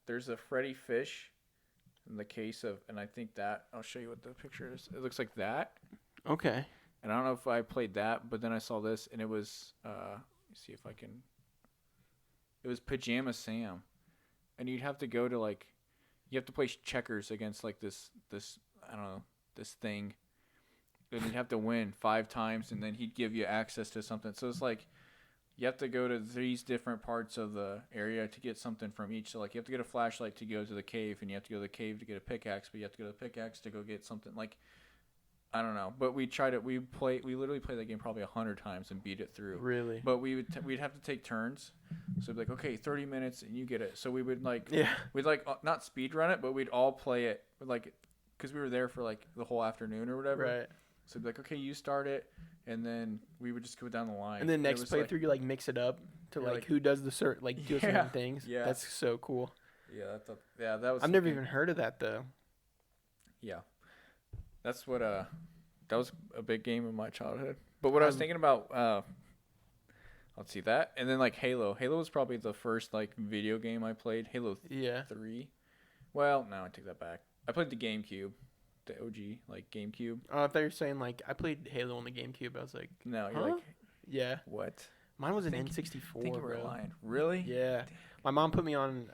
there's a Freddy Fish in the case of, and I think that I'll show you what the picture is. It looks like that, Okay. and I don't know if I played that, but then I saw this, and it was let me see if I can. It was Pajama Sam, and you'd have to go to like, you have to play checkers against like this I don't know, this thing. And you'd have to win 5 times, and then he'd give you access to something. So it's like you have to go to these different parts of the area to get something from each. So like you have to get a flashlight to go to the cave, and you have to go to the cave to get a pickaxe, but you have to go to the pickaxe to go get something. Like I don't know, but we tried it. We literally played that game probably 100 times and beat it through. Really? But we'd have to take turns. So it'd be like, okay, 30 minutes and you get it. So we would like, Yeah. we'd like not speed run it, but we'd all play it like, because we were there for like the whole afternoon or whatever. Right. So it'd be like, okay, you start it, and then we would just go down the line. And then It next was playthrough, you like mix it up to You're like, like- who does the do Yeah, certain things. yeah. That's so cool. Yeah, that was. I've never something- even heard of that though. Yeah, that's what that was a big game in my childhood. But what I was thinking about, let's see that, and then like Halo. Halo was probably the first like video game I played. Halo Yeah. 3. Well, no, I take that back. I played the GameCube, the OG like GameCube. I thought you were saying like I played Halo on the GameCube. I was like, No, you're Huh? like, yeah. what? Mine was an Think- N64. I think you were bro. lying. Really? Yeah. My mom put me on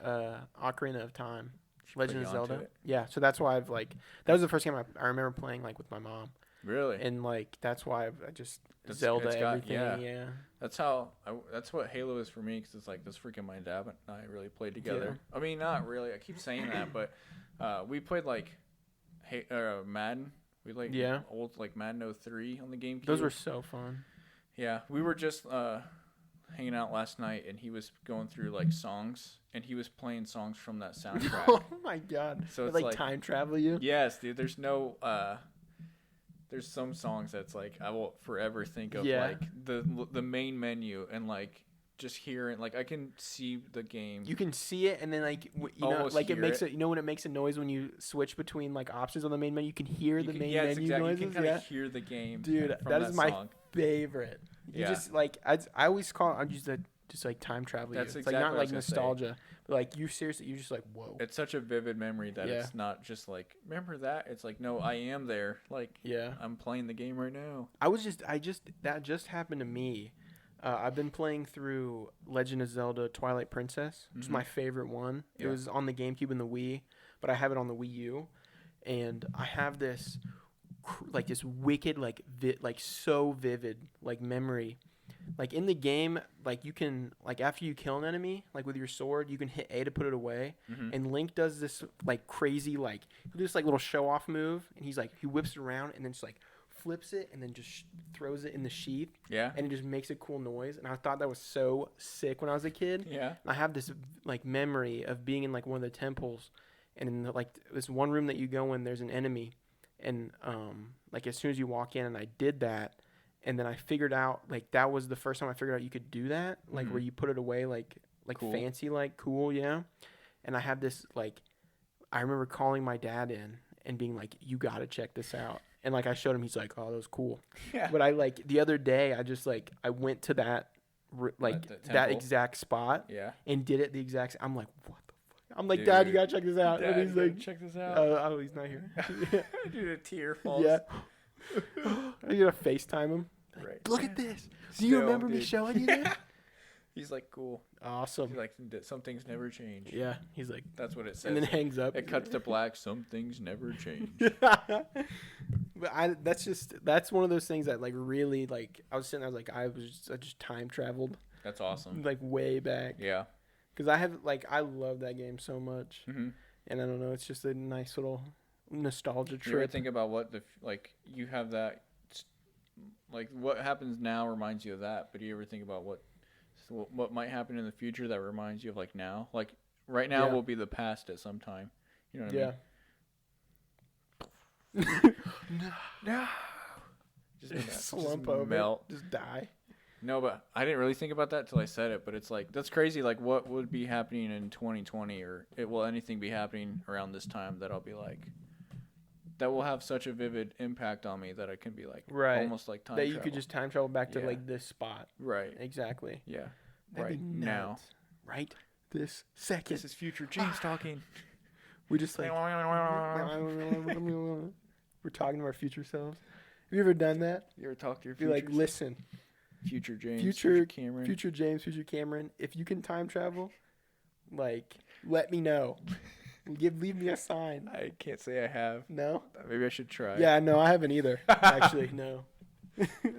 Ocarina of Time, She put Legend you of onto Zelda. it? Yeah. So that's why I've like that was the first game I remember playing like with my mom, Really? and like that's why I just That's- Zelda it's got- everything. yeah. Yeah. That's how. That's what Halo is for me, because it's like this freaking my dad and I really played together. I mean, not really. I keep saying that, but we played like Madden. We like Yeah. old like Madden 03 on the GameCube. Those were so fun. Yeah, we were just hanging out last night, and he was going through like songs, and he was playing songs from that soundtrack. Oh my god. So They, it's like, like- time travel you. Yes, dude. There's no. There's some songs that's like I will forever think of, Yeah. like the main menu, and like just hearing, like I can see the game. You can see it, and then like you know, Almost like it hear makes it. it. You know when it makes a noise when you switch between like options on the main menu, you can hear You the can- main yeah, it's menu exactly. noises. You can kind Yeah, of hear the game, dude, from that is my song. favorite. You Yeah. just like I always call it. Just like time travel. That's you. It's exactly like not what I like was gonna say. nostalgia, but like you seriously, you just like whoa. It's such a vivid memory that Yeah. it's not just like remember that. It's like no, I am there. Like Yeah, I'm playing the game right now. that just happened to me. I've been playing through Legend of Zelda Twilight Princess, which is Mhm. my favorite one. It Yeah. was on the GameCube and the Wii, but I have it on the Wii U, and I have this like this wicked like so vivid like memory. Like in the game, like you can like after you kill an enemy, like with your sword, you can hit A to put it away, Mhm. and Link does this like crazy like he'll do this like little show off move, and he's like he whips it around and then just like flips it and then just throws it in the sheath, Yeah. and it just makes a cool noise. And I thought that was so sick when I was a kid. Yeah. And I have this like memory of being in like one of the temples, and in like this one room that you go in, there's an enemy, and like as soon as you walk in, and I did that. And then I figured out, like, that was the first time I figured out you could do that, like, where Mhm. you put it away, like like Cool. fancy, like cool, yeah. And I have this like, I remember calling my dad in and being like, "You gotta check this out." And like I showed him, he's like, "Oh, that was cool." Yeah. But I like the other day, I just like I went to that like the that temple? exact spot Yeah. and did it the exact. I'm like, what the fuck? I'm like, Dude. Dad, you gotta check this out. Dad, and he's you gotta like, check this out. oh, he's not here. Dude, a tear falls. Yeah. I gotta FaceTime him. Right. Look at this. Do you Still, remember me dude. showing you this? He's like, cool. Awesome. He's like, some things never change. Yeah. He's like, That's what it says. and then hangs up. It cuts to black. Some things never change. But that's one of those things that like really like I was sitting there, I was like I just time traveled That's awesome. like way back Yeah. because I love that game so much, Mm-hmm. and I don't know, it's just a nice little nostalgia You ever trip. think about what you have that, like what happens now reminds you of that, but do you ever think about what might happen in the future that reminds you of like now? Like right now Yeah. will be the past at some time. You know what Yeah. I mean? No. Just Slump over. melt. Just die. No, but I didn't really think about that till I said it. But it's like that's crazy. Like, what would be happening in 2020, or will anything be happening around this time that I'll be like, that will have such a vivid impact on me that I can be like, Right. almost like time That you travel. could just time travel back to Yeah. like this spot. Right. Exactly. Yeah. That'd Right be now. nuts. Right this second. This is future James talking. We just like we're talking to our future selves. Have you ever done that? You ever talk to your Be future? like, listen, future James, future Cameron. future James, future Cameron, if you can time travel, like, let me know. Leave me a sign. I can't say I have. No? Maybe I should try. Yeah, no, I haven't either. Actually, no.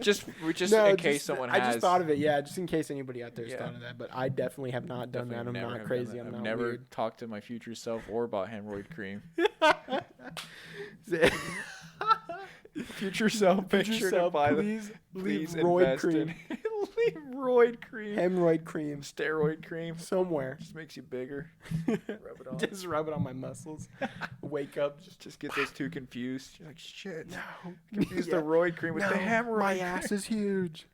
Just No, in case just- someone I has. just thought of it, yeah, just in case anybody out there's Yeah. thought of that. But I definitely have not done that. I'm Definitely never not have crazy. done that. I'm I've not never weird. talked to my future self or bought hemorrhoid cream. Future self, make Future sure self, to buy please leave please roid invest cream. in leave roid cream, Hemorrhoid cream steroid cream. somewhere. Just makes you bigger. Rub it on. Just rub it on my muscles. Wake up. Just get those two confused. You're like, shit. No. Confuse Yeah. the roid cream with No, the hemorrhoid. my cream. ass is huge.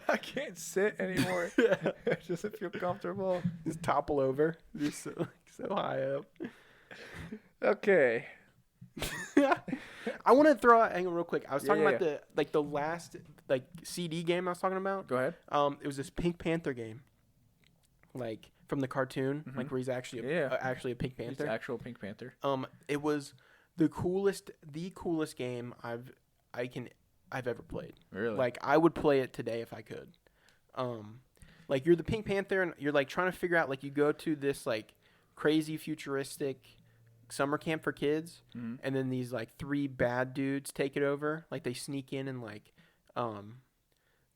I can't sit anymore. It doesn't feel comfortable. Just topple over. Just so high up. Okay. I want to throw out, hang on real quick. I was talking Yeah, about the last CD game I was talking about. Go ahead. It was this Pink Panther game, like from the cartoon, like where he's actually actually a Pink It's Panther. actual Pink Panther. It was the coolest game I've ever played. Really? Like I would play it today if I could. Like you're the Pink Panther and you're like trying to figure out, like, you go to this like crazy futuristic summer camp for kids, and then these like three bad dudes take it over. Like they sneak in and like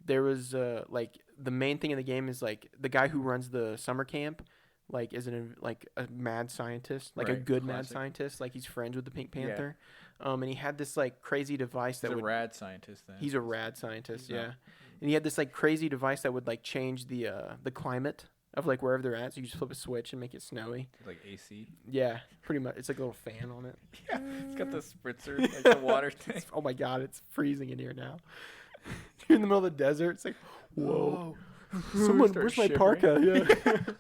there was like the main thing in the game is like the guy who runs the summer camp like is like a mad scientist, like a Right, good mad classic. scientist, like he's friends with the Pink Yeah. Panther. And he had this like crazy device He's that a would rad scientist then. he's a rad scientist, He's yeah. not- And he had this like crazy device that would like change the climate of like wherever they're at. So you just flip a switch and make it snowy. like AC. Yeah, pretty much. It's like a little fan on it. Yeah, it's got the spritzer, like the water tank. Oh my god, it's freezing in here now. You're in the middle of the desert. It's like, whoa. Someone, Start where's my shivering. parka?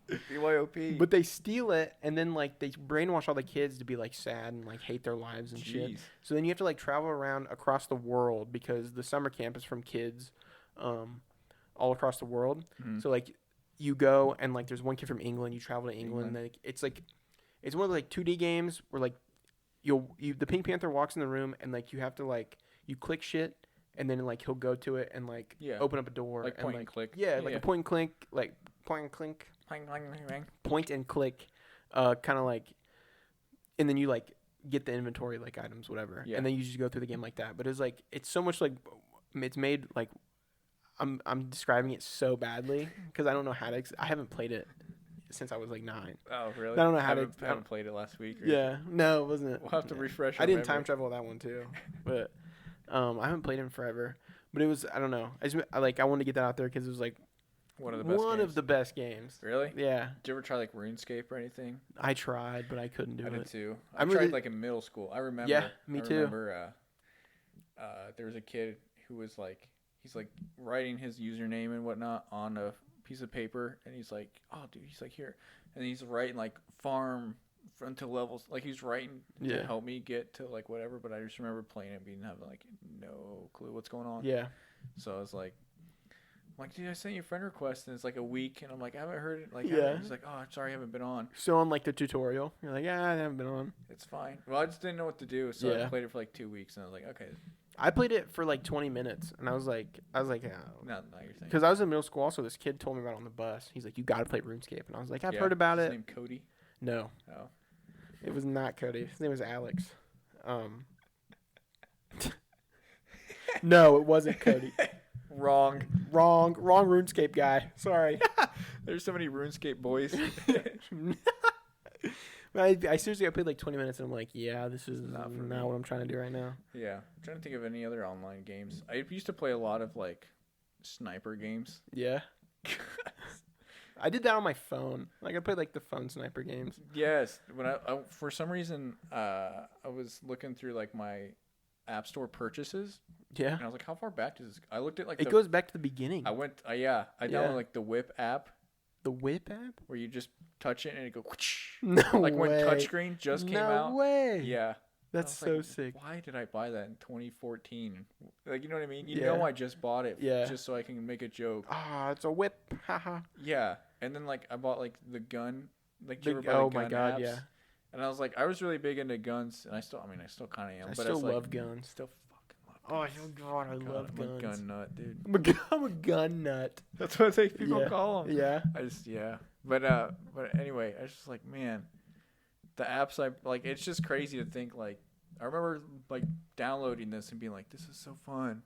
Yeah. BYOP. But they steal it and then like they brainwash all the kids to be like sad and like hate their lives and shit. Jeez. So then you have to like travel around across the world because the summer camp is from kids all across the world. Mhm. So like you go and like there's one kid from England, you travel to England. England. It's one of the like 2D games where like the Pink Panther walks in the room and like you have to like you click shit and then like he'll go to it and like Yeah. open up a door Like and point like and click. yeah, like a point and click, like point and click, Clang, clang, clang, clang. point and click, kind of like, and then you like get the inventory like items, whatever, Yeah. and then you just go through the game like that. But it's like it's so much like it's made like I'm describing it so badly because I don't know how to. I haven't played it since I was like 9. Oh, really? I don't know how to- haven't played it last week. Or Yeah, no, it wasn't. We'll have to refresh. I our didn't time memory. travel that one too, but I haven't played it in forever. But it was I don't know. I wanted to get that out there because it was like One of the best. one games. of the best games. Really? Yeah, Did you ever try like RuneScape or anything? I tried, but I couldn't do I did it. too. I I remember tried the- like in middle school. I remember. Yeah, me I too. Remember, there was a kid who was like, he's like writing his username and whatnot on a piece of paper, and he's like, "Oh, dude," he's like, "Here," and he's writing like farm to levels, like he's writing to help me get to like whatever. But I just remember playing it, being having like no clue what's going on. Yeah. So I was like, dude, I sent you a friend request, and it's like a week, and I'm like, I haven't heard it. Like, Yeah. He's like, oh, I'm sorry, I haven't been on. So on like the tutorial, you're like, yeah, I haven't been on. It's fine. Well, I just didn't know what to do, so I played it for like 2 weeks, and I was like, okay. I played it for like 20 minutes, and I was like, yeah. Not your thing. Because I was in middle school, also this kid told me about it on the bus. He's like, you got to play RuneScape, and I was like, I've heard about His it. name Cody? No. Oh. It was not Cody. His name was Alex. No, it wasn't Cody. Wrong RuneScape guy. Sorry. There's so many RuneScape boys. I seriously, I played like 20 minutes, and I'm like, yeah, this is not what I'm trying to do right now. Yeah. I'm trying to think of any other online games. I used to play a lot of like sniper games. Yeah. I did that on my phone. Like I played like the phone sniper games. Yes. When I for some reason I was looking through like my App Store purchases. Yeah. And I was like, how far back does this? I looked at like it goes back to the beginning. I went. I downloaded like the Whip app. The Whip app? Where you just touch it and it go. No like way. when touchscreen just came out. No way. Yeah. That's so sick. Why did I buy that in 2014? Like, you know what I mean? You know I just bought it just so I can make a joke. Ah, it's a whip. Haha. Yeah. And then, like, I bought, like, the gun. Like, you ever buy oh, the gun my God, apps? yeah. And I was like, I was really big into guns. And I still kind of am. I but still like, love guns. Still fucking love guns. Oh, God, I love guns. I'm a gun nut, dude. I'm a gun nut. That's what I think people call them. Yeah. But anyway, I was just like, man, the apps like, it's just crazy to think, like, I remember like downloading this and being like, this is so fun.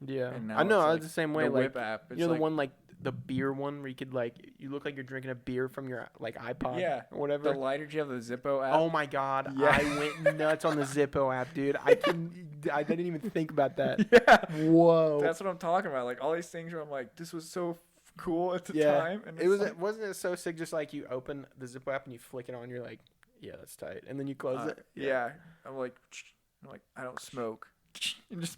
Yeah. And now I know, I was like the same way. The like, Whip app. You know the one like the beer one where you could like you look like you're drinking a beer from your like iPod or whatever. The lighter. Do you have the Zippo app? Oh my God. Yeah. I went nuts on the Zippo app, dude. I didn't even think about that. Yeah. Whoa. That's what I'm talking about. Like all these things where I'm like, this was so cool at the time. And wasn't it so sick? Just like you open the Zippo app and you flick it on, you're like, yeah, that's tight, and then you close it. Yeah. I'm like, I don't smoke.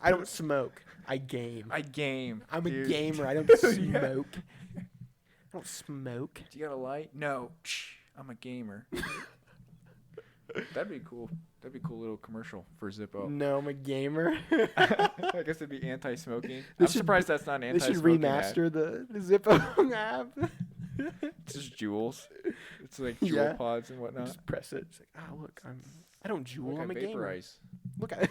I don't smoke. I game. I'm dude. a gamer. I don't smoke. I don't smoke. Do you got a light? No. I'm a gamer. That'd be cool. That'd be a cool little commercial for Zippo. No, I'm a gamer. I guess it'd be anti-smoking. I'm surprised that's not an anti-smoking. They should remaster the Zippo app. It's just jewels. It's like jewel pods and whatnot. Just press it. It's like, look, I don't jewel. I'm a vaporize. Gamer.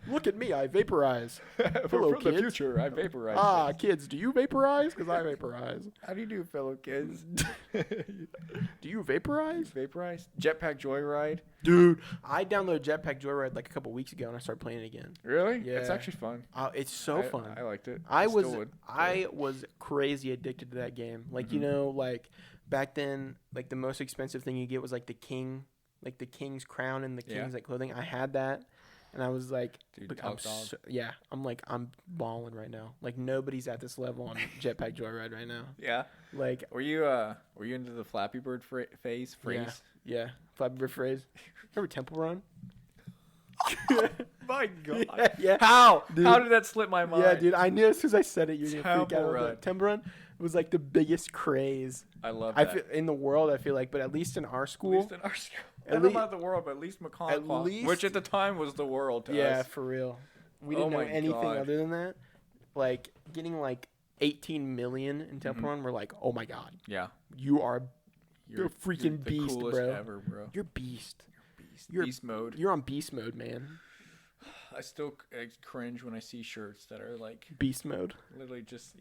Look at me. I vaporize. Hello, kids. The future, I vaporize. Ah, kids, do you vaporize? Because I vaporize. How do you do, fellow kids? Do you vaporize? Vaporize? Jetpack Joyride? Dude, I downloaded Jetpack Joyride like a couple weeks ago, and I started playing it again. Really? Yeah. It's actually fun. It's so fun. I liked it. I was crazy addicted to that game. Like, you know, like back then, like the most expensive thing you get was like the king's crown and the king's like clothing. I had that. And I was like, dude, look, I'm balling right now. Like nobody's at this level on Jetpack Joyride right now. Yeah. Like, were you into the Flappy Bird phrase? Yeah. Flappy Bird phrase. Remember Temple Run? My God. Yeah. How? Dude. How did that slip my mind? Yeah, dude. I knew as soon as I said it, you're gonna freak out. Run. Temple Run was like the biggest craze. I love that. In the world, I feel like, but at least in our school. I don't know about the world, but at least McConnell, which at the time was the world to us. Yeah, for real. We didn't know anything other than that. Like, getting like 18 million in Temple Run, we're like, oh my God. Yeah. You're a freaking the beast, coolest bro. Ever, bro. You're beast. Beast mode. You're on beast mode, man. I still cringe when I see shirts that are like beast mode. Literally just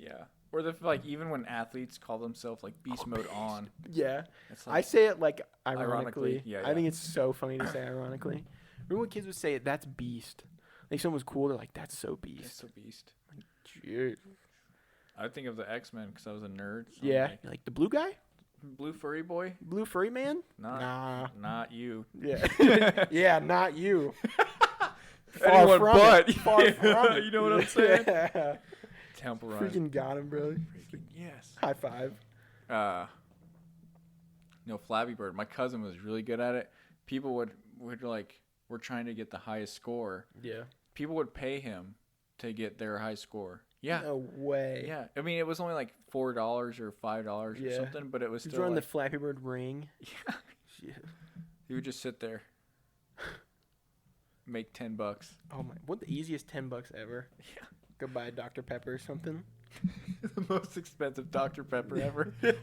or like even when athletes call themselves like beast mode on. Yeah. It's like, I say it like ironically. Yeah. I think it's so funny to say ironically. Remember when kids would say it? That's beast. Like someone was cool. They're like, that's so beast. That's so beast. Like, dude. I think of the X-Men because I was a nerd. So yeah. Like the blue guy. Blue furry boy? Blue furry man? Nah. Not you. Yeah. Yeah, not you. Far from it. Far from it. You know what I'm saying? Yeah. Temple Run. Freaking got him, bro. Freaking yes. High five. No, Flappy Bird. My cousin was really good at it. People would like, we're trying to get the highest score. Yeah. People would pay him to get their high score. Yeah. No way. Yeah. I mean, it was only like $4 or $5 or Yeah. something, but it was He's still running like, the Flappy Bird ring. yeah. Shit. You would just sit there, make $10. Oh my! What the easiest $10 ever? Yeah. Go buy a Dr Pepper or something. The most expensive Dr. Pepper ever. It's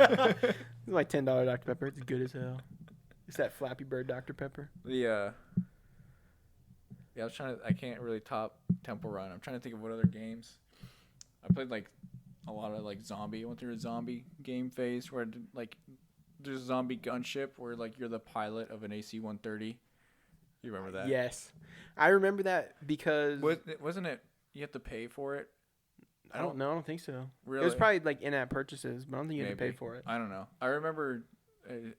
like $10 Dr Pepper. It's good as hell. It's that Flappy Bird Dr Pepper. Yeah, I was trying to. I can't really top Temple Run. I'm trying to think of what other games. I played like a lot of like zombie. I went through a zombie game phase where like there's a zombie gunship where like you're the pilot of an AC-130. You remember that? Yes, I remember that because Wasn't it? You have to pay for it. I don't know. I don't think so. Really? It was probably like in-app purchases, but I don't think you had to pay Maybe. for it. I don't know. I remember.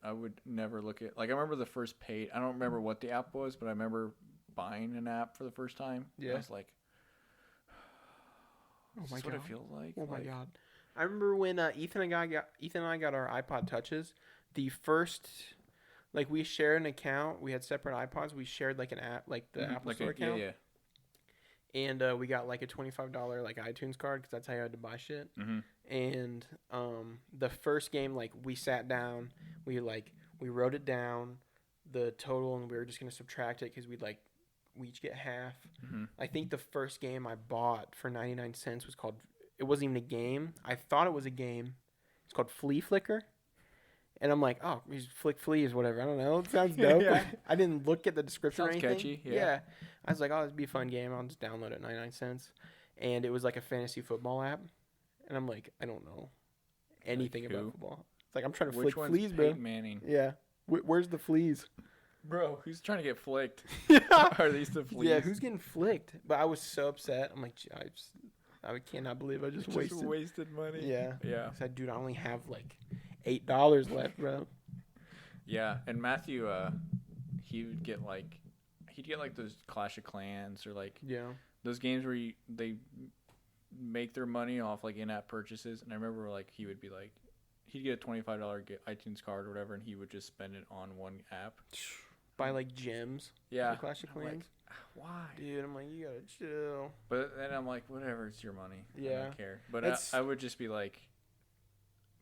I would never look at like I remember the first paid. I don't remember what the app was, but I remember buying an app for the first time. Yeah. I was like, Oh is my this what it God. feels like? Oh my Like, God! I remember when Ethan and I got our iPod touches. The first, like we shared an account. We had separate iPods. We shared like an app, like the Apple like Store account. Yeah. And we got like a $25 like iTunes card because that's how you had to buy shit. Mm-hmm. And the first game, like we sat down, we wrote it down, the total, and we were just gonna subtract it because we each get half. Mm-hmm. I think the first game I bought for 99 cents was called. It wasn't even a game. I thought it was a game. It's called Flea Flicker. And I'm like, oh, he's flick fleas, whatever. I don't know. It sounds dope. Yeah. I didn't look at the description Sounds or anything. catchy, yeah. I was like, oh, this would be a fun game. I'll just download it 99 cents. And it was like a fantasy football app. And I'm like, I don't know anything Like about who? football. It's like, I'm trying to Which flick one's fleas, bro. Peyton Manning? Yeah. Where's the fleas? Bro, who's trying to get flicked? Yeah. Are these the fleas? Yeah, who's getting flicked? But I was so upset. I'm like, I cannot believe I just wasted. money. Yeah. Yeah. I said, dude, I only have like $8 left, bro. Yeah, and Matthew, he'd get like those Clash of Clans or like Yeah. those games where they make their money off like in-app purchases. And I remember like he would be like, he'd get a $25 iTunes card or whatever, and he would just spend it on one app. Buy like gems. Yeah. For Clash of I'm like, Clans. why? Dude, I'm like, you gotta chill. But then I'm like, whatever, it's your money. I Yeah. don't care. But That's- I would just be like,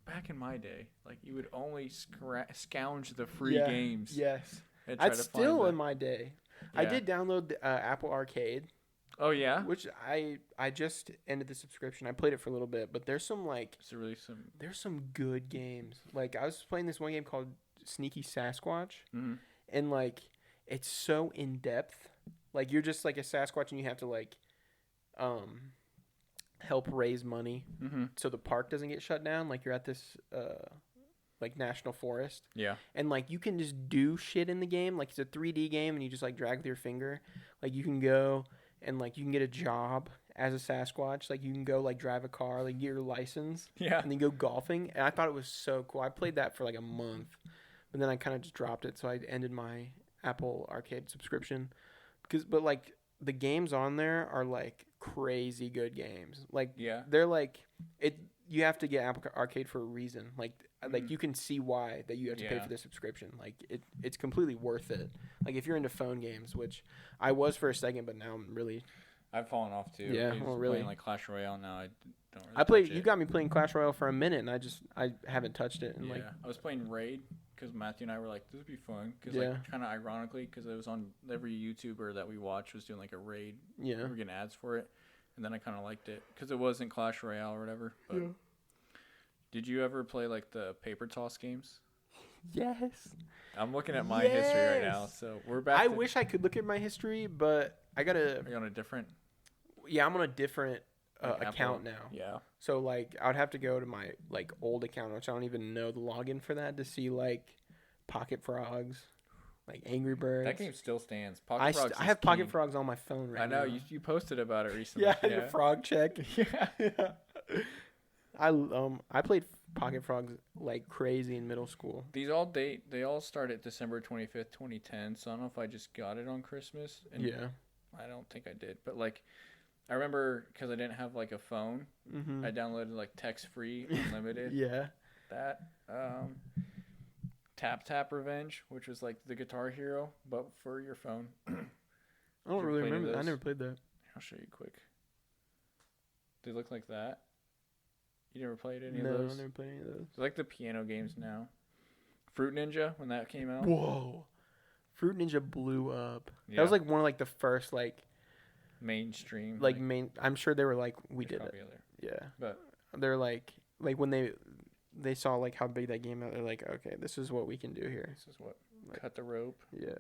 back in my day, like you would only scourge the free Yeah. games. Yes. And try That's to find still the- in my day. I Yeah. did download the Apple Arcade, Oh yeah. which I just ended the subscription. I played it for a little bit, but there's some there's some good games. Like I was playing this one game called Sneaky Sasquatch, Mhm. and like it's so in depth. Like you're just like a Sasquatch, and you have to like help raise money Mhm. so the park doesn't get shut down. Like you're at this like national forest. Yeah. And like you can just do shit in the game. Like it's a 3D game and you just like drag with your finger. Like you can go and like you can get a job as a Sasquatch. Like you can go like drive a car, like get your license, Yeah. and then go golfing. And I thought it was so cool. I played that for like a month, but then I kind of just dropped it. So I ended my Apple Arcade subscription but like the games on there are like crazy good games. Like Yeah. they're like it. You have to get Apple Arcade for a reason. Like Mhm. you can see why that you have to pay Yeah. for the subscription. Like it's completely worth it. Like if you're into phone games, which I was for a second, but now I'm really. I've fallen off too. Yeah, I used well, to really. playing like Clash Royale now. I don't really. I played. touch You it. got me playing Clash Royale for a minute, and I haven't touched it. And Yeah. like I was playing Raid because Matthew and I were like, this would be fun. Because Yeah. like kind of ironically, because it was on every YouTuber that we watched was doing like a Raid. yeah, We were getting ads for it, and then I kind of liked it because it wasn't Clash Royale or whatever. But Yeah. did you ever play like the paper toss games? yes. I'm looking at my history right now, Yes. so we're back. I to, wish I could look at my history, but I gotta. Are you on a different Yeah, I'm on a different like, Apple? account now. Yeah. So like I would have to go to my like old account, which I don't even know the login for that, to see like Pocket Frogs, like Angry Birds. That game still stands. Pocket Frogs I is have Pocket king. Frogs on my phone right I now. know you posted about it recently. Yeah, I did a frog check. Yeah. I played Pocket Frogs like crazy in middle school. They all started December 25th, 2010. So I don't know if I just got it on Christmas. And Yeah. I don't think I did, but like I remember because I didn't have like a phone, Mm-hmm. I downloaded like text free unlimited. Yeah. That Tap Tap Revenge, which was like the Guitar Hero, but for your phone. I don't you really play any of remember. I those? never played that. I'll show you quick. They look like that. You never played any No, of I those? never played any of those. They're like the piano games now. Fruit Ninja when that came out. Whoa. Fruit Ninja blew up. Yeah. That was like one of like the first Mainstream. like main. I'm sure they were like we did it. probably other. Yeah. But They're like when they saw like how big that game out. They're like, okay, this is what we can do here. this is what Like- cut the rope. Yeah.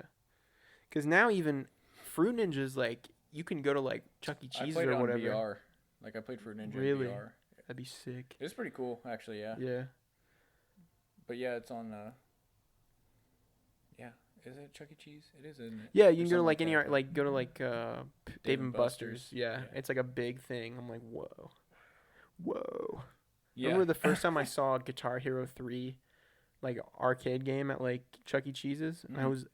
Because now even Fruit Ninja's like you can go to like Chuck E. I Cheese played or it on whatever. VR. Like I played Fruit Ninja Really? in VR. That'd be sick. It's pretty cool actually. Yeah. Yeah. But yeah, it's on. Yeah. Is it Chuck E. Cheese? It is, isn't it? Yeah, you Or can go to something like like any that. like go to like Dave and Buster's. Buster's. Yeah. Yeah. It's like a big thing. I'm like, whoa. Yeah. Remember the first time I saw Guitar Hero 3 like arcade game at like Chuck E. Cheese's? And I Mhm. was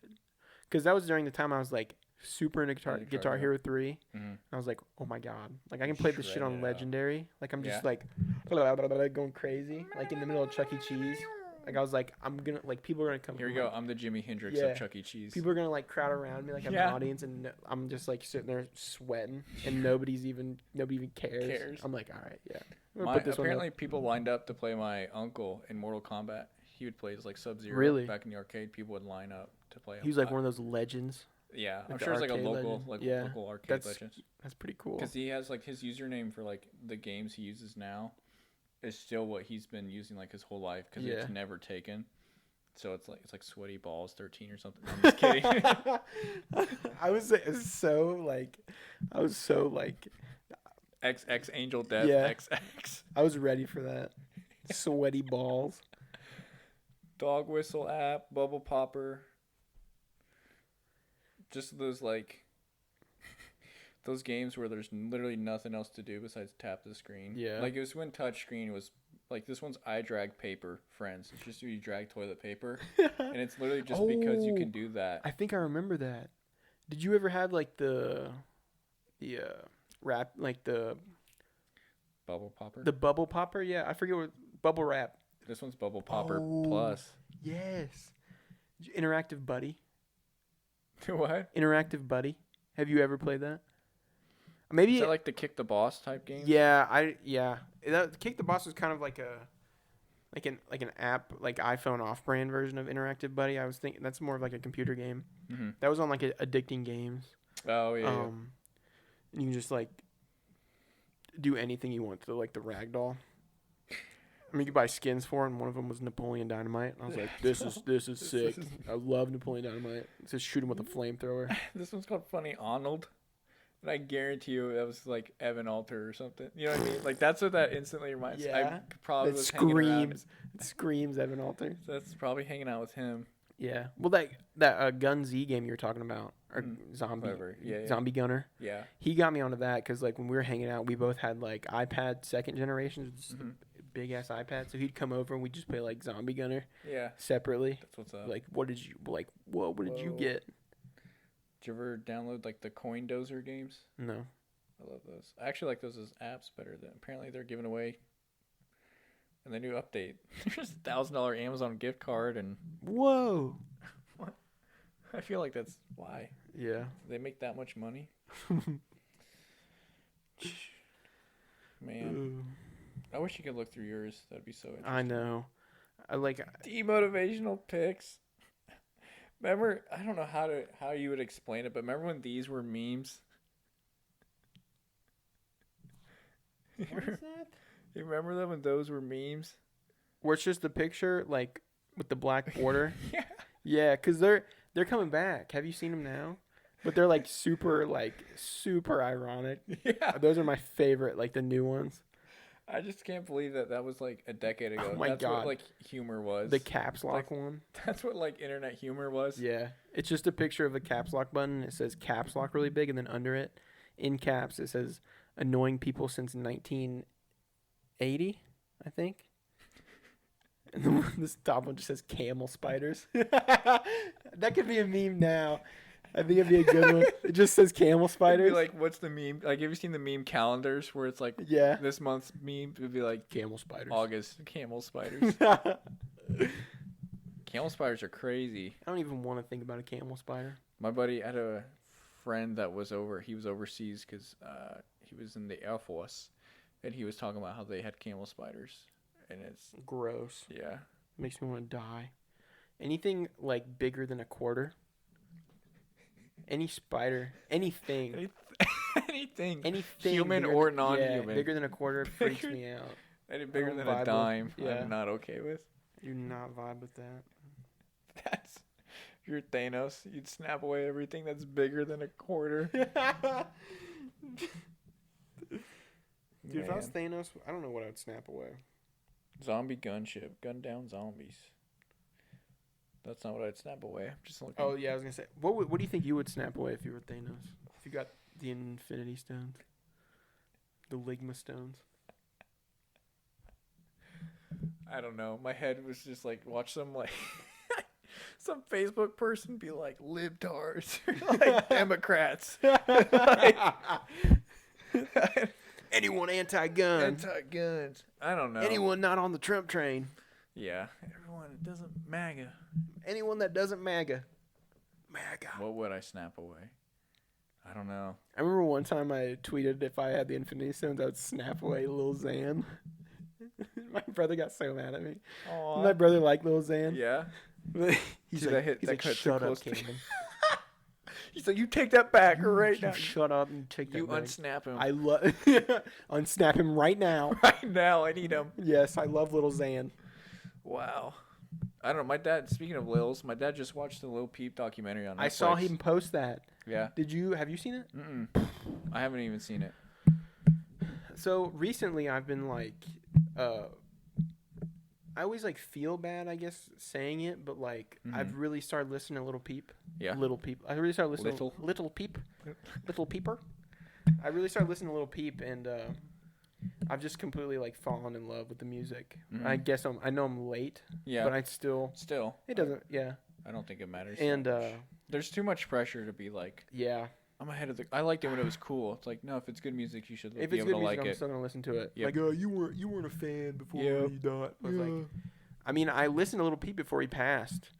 because that was during the time I was like super into Guitar Guitar Hero. Hero 3. Mm-hmm. I was like, oh my god, like I can play this shit Shred on it out. Legendary. Like I'm just Yeah. like going crazy, like in the middle of Chuck E. Cheese. Like I was like, I'm gonna like people are gonna come. Here we from, go. like, I'm the Jimi Hendrix Yeah. of Chuck E. Cheese. people are gonna like crowd around me like I'm Yeah. an audience, and I'm just like sitting there sweating, and nobody even cares. I'm like, all right, yeah. I'm gonna put this one up. Apparently, people lined up to play my uncle in Mortal Kombat. He would play as like Sub-Zero. Really? Back in the arcade, people would line up to play him. He was like one of those legends. Yeah, I'm like the sure it's like a arcade local, legend. like Yeah. local arcade That's legend. That's pretty cool. Because he has like his username for like the games he uses now is still what he's been using like his whole life because Yeah. it's never taken. So it's like Sweaty Balls 13 or something. I'm just kidding. I was so like XX Angel Death Yeah. XX. I was ready for that. Sweaty balls. Dog Whistle app, Bubble Popper. Just those like those games where there's literally nothing else to do besides tap the screen. Yeah. Like it was when touchscreen was like this one's I drag paper, friends. It's just you drag toilet paper. And it's literally just because you can Oh, do that. I think I remember that. Did you ever have like the wrap like the Bubble Popper. bubble popper? Yeah, I forget what bubble wrap. This one's Bubble Popper Oh. Plus. Yes. Interactive Buddy. What? Interactive Buddy. Have you ever played that? Maybe Is that like the kick the boss type game? Yeah. That Kick the Boss was kind of like an app, like iPhone off-brand version of Interactive Buddy. I was thinking that's more of like a computer game. Mm-hmm. That was on like Addicting Games. Oh yeah. And you can just like do anything you want to like the ragdoll. I mean, you could buy skins for it, and one of them was Napoleon Dynamite. And I was like, this is sick. I love Napoleon Dynamite. Just shoot him with a flamethrower. This one's called Funny Arnold. And I guarantee you that was like Evan Alter or something. You know what I mean? Like that's what that instantly reminds me. Yeah. I probably It was hanging around. screams Evan Alter. So that's probably hanging out with him. Yeah. Well, that Gun Z game you were talking about, or whatever. Yeah. Zombie Gunner. Yeah. He got me onto that because like when we were hanging out, we both had like iPad second generation, just Mhm. big ass iPad. So he'd come over and we'd just play like Zombie Gunner Yeah. separately. That's what's up. Like, what did you What did you Whoa. get? Did you ever download like the Coin Dozer games? No. I love those. I actually like those as apps better than apparently they're giving away in the new update. There's $1,000 Amazon gift card and Whoa. I feel like that's why. Yeah. They make that much money. Man. Ooh. I wish you could look through yours. That'd be so interesting. I know. I like. Demotivational pics. Remember, I don't know how you would explain it, but remember when these were memes? What is that? You remember them when those were memes? Where it's just the picture like with the black border. Yeah. Yeah, because they're coming back. Have you seen them now? But they're like super ironic. Yeah. Those are my favorite, like the new ones. I just can't believe that was like a decade ago. Oh my That's God. what like humor was. The caps lock Like- one. That's what like internet humor was. Yeah, it's just a picture of the caps lock button. It says caps lock really big, and then under it, in caps, it says annoying people since 1980, I think. And then this top one just says camel spiders. That could be a meme now. I think it'd be a good one. It just says camel It'd spiders. be like, what's the meme? Like, have you seen the meme calendars where it's like yeah, this month's meme would be like camel spiders. August camel spiders. I Camel spiders are crazy. don't even want to think about a camel spider. My buddy had a friend that was he was overseas because he was in the Air Force, and he was talking about how they had camel spiders, and it's Gross. yeah. Makes me want to die. Anything like bigger than a quarter. Any spider. Anything. Anything. Anything. Human bigger or than- non-human. Yeah, bigger than a quarter freaks Bigger- me out. Any bigger don't than vibe a with- dime, yeah. I'm not okay with. Do not vibe with that. That's if you're Thanos, you'd snap away everything that's bigger than a quarter. Dude, if I was Man. Thanos, I don't know what I'd snap away. Zombie gunship, gun down zombies. That's not what I'd snap away. I'm just looking. Oh yeah, I was gonna say, what do you think you would snap away if you were Thanos? If you got the Infinity Stones, the Ligma Stones. I don't know. My head was just like, watch some like some Facebook person be like libtards or like Democrats. Anyone anti-gun. Anti-guns. I don't know. Anyone not on the Trump train. Yeah. Everyone that doesn't MAGA. Anyone that doesn't MAGA. MAGA. What would I snap away? I don't know. I remember one time I tweeted if I had the Infinity Stones, I would snap away Lil Xan. My brother got so mad at me. Aww. My brother liked Lil Xan. Yeah. He's Dude, like, that he's like, cut too shut up, close to me." Cameron. He's like, you take that back right now. Shut up and take that You back. unsnap him. I love unsnap him right now. Right now, I need him. Yes, I love Little Xan. Wow. I don't know. My dad, speaking of Lils, my dad just watched the Lil Peep documentary on Netflix. I saw him post that. Yeah. Have you seen it? Mm-mm. I haven't even seen it. So recently I've been like, I always like feel bad, I guess, saying it, but like I've really started listening to Little Peep. Yeah. Little Peep. I really started listening Little? to Little Peep. Little Peeper. I really started listening to Little Peep, and I've just completely like fallen in love with the music. Mhm. I guess I know I'm late, Yeah. but I still. Still. It doesn't. Yeah. I don't think it matters. And There's too much pressure to be like, yeah. I'm ahead of the. I liked it when it was cool. It's like, no, if it's good music, you should If be it's able good to music, like I'm it. still gonna listen to it. Yep. Like, you weren't a fan before Yep. you died. I was like, I mean, I listened to Little Peep before he passed,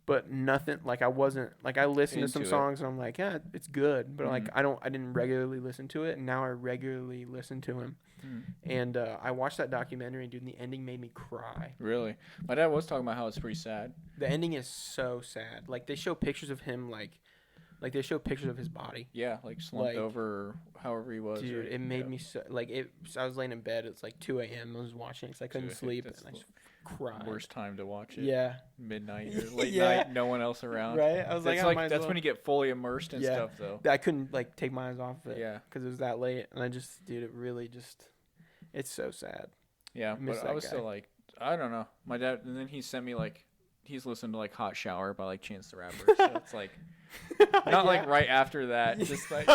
but nothing. Like, I wasn't like I listened to some Into it. songs and I'm like, yeah, it's good, but like Mhm. I didn't regularly listen to it, and now I regularly listen to him. Mm. And I watched that documentary, and dude, and the ending made me cry. Really? My dad was talking about how it's pretty sad. The ending is so sad. Like they show pictures of him, like they show pictures of his body. Yeah, like slumped Like, over, or however he was. Dude, right? it made Yeah. me so like it. So I was laying in bed. It's like 2 a.m. I was watching it 'cause I couldn't 2 sleep, that's and I the just cried. Worst time to watch it. Yeah, Midnight or late Yeah. night, no one else around. right. I was like, That's I like might as that's well. when you get fully immersed in Yeah. stuff, though. I couldn't like take my eyes off it. Yeah. because it was that late, and I just, dude, it really just, it's so sad. Yeah, miss but I that was guy. still like, I don't know. My dad, and then he sent me like, he's listened to like "Hot Shower" by like Chance the Rapper. So it's like, not like right after that, just like.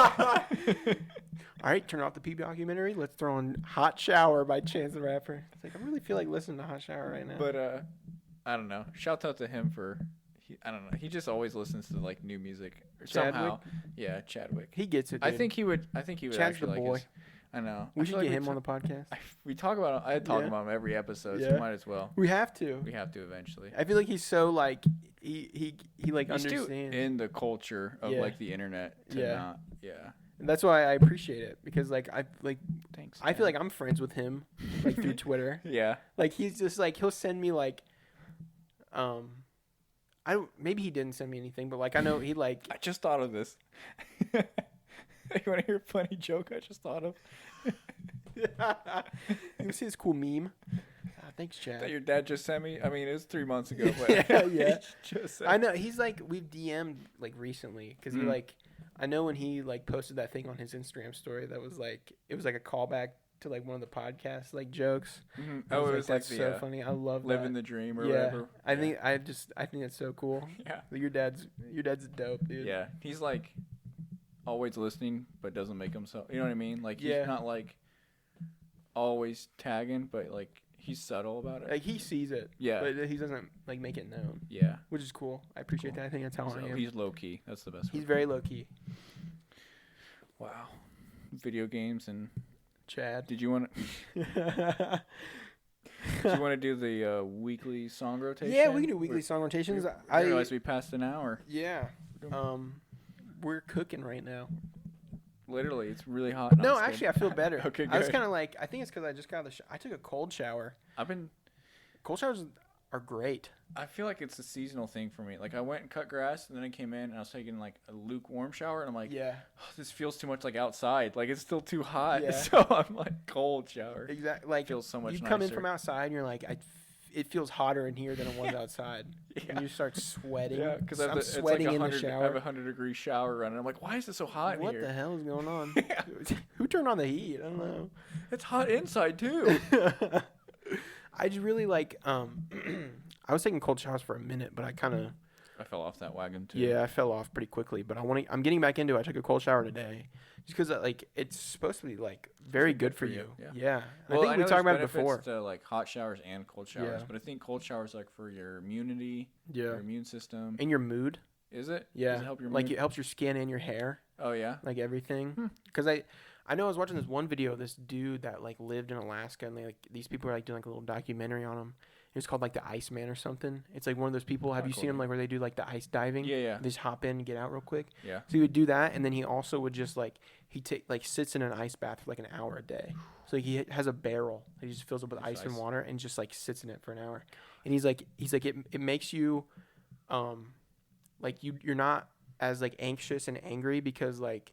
All right, turn off the Peep documentary. Let's throw on "Hot Shower" by Chance the Rapper. It's like I really feel like listening to "Hot Shower" right now. But I don't know. Shout out to him for, I don't know. He just always listens to like new music or somehow. Yeah, Chadwick. he gets it. I Dude. think he would. I think he would Chad's the actually like boy. his. I know. we I should feel get like him on the podcast. We talk about. I talk Yeah. about him every episode, so Yeah. we might as well. We have to. We have to eventually. I feel like he's so like he like He's too understands. in the culture of Yeah. like the internet to Yeah. not. Yeah. And that's why I appreciate it, because like I Thanks. feel like I'm friends with him like through Twitter. Yeah. Like he's just like he'll send me like I don't, maybe he didn't send me anything, but like I know he like I just thought of this. You want to hear a funny joke I just thought of? you see this cool meme. Thanks, That Chad. your dad just sent me? I mean, it was 3 months ago, but Yeah. he just sent I know he's like we've DM'd like recently because he Mm. like I know when he like posted that thing on his Instagram story that was like it was like a callback to like one of the podcast like jokes. Mhm. I Oh, was it like, was like that's the so funny. I love living that. the dream or Yeah, whatever. I Yeah. think I think it's so cool. Yeah. Like, your dad's dope, dude. Yeah. He's like always listening, but doesn't make himself. You know what I mean? Like Yeah. he's not like always tagging, but like he's subtle about it. Like he sees it, Yeah. but he doesn't like make it known, Yeah. which is cool. I appreciate Cool. that. I think that's how So I am. he's low key. That's the best. He's word. very low key. Wow. Video games and Chad. did you want to? Do you want to do the weekly song rotation? Yeah, we can do weekly song rotations. I realize we passed an hour. Yeah. We're cooking right now. Literally, it's really hot. No, I'm just actually, I kidding. feel better. Okay, I was good. kind of like, I think it's because I just got I took a cold shower. Cold showers are great. I feel like it's a seasonal thing for me. Like I went and cut grass, and then I came in and I was taking like a lukewarm shower, and I'm like, Yeah. oh, this feels too much like outside. Like it's still too hot. Yeah. So I'm like cold shower. Exactly. Like Feels so much you come in nicer. from outside and you're like, it feels hotter in here than it was outside. Yeah. And you start sweating. Yeah, because I'm it's like sweating in the 100. I have shower. a 100-degree shower running. I'm like, why is it so hot in What here? the hell is going on? Yeah. Who turned on the heat? I don't know. It's hot inside too. I just really like. I was taking cold showers for a minute, but I kind of. I fell off that wagon too. Yeah, I fell off pretty quickly, but I'm getting back into it. I took a cold shower today, just because like it's supposed to be like very good for you. Yeah. Well, I think we know talked about it there's before. benefits to like hot showers and cold showers, Yeah. but I think cold showers like for your immunity, your immune system. And your mood. Is it? Yeah. Does it help your like mood? it helps your skin and your hair, Oh yeah. like everything. Because I know I was watching this one video of this dude that like lived in Alaska, and these people were like doing like a little documentary on him. It was called like the Iceman or something. It's like one of those people. Have Oh, you cool, seen them yeah. like where they do like the ice diving? Yeah, yeah. They just hop in and get out real quick. Yeah. So he would do that, and then he also would just like sits in an ice bath for like an hour a day. So he has a barrel that he just fills up with Just ice and ice. water and just like sits in it for an hour. And he's like it makes you, like you're not as like anxious and angry because like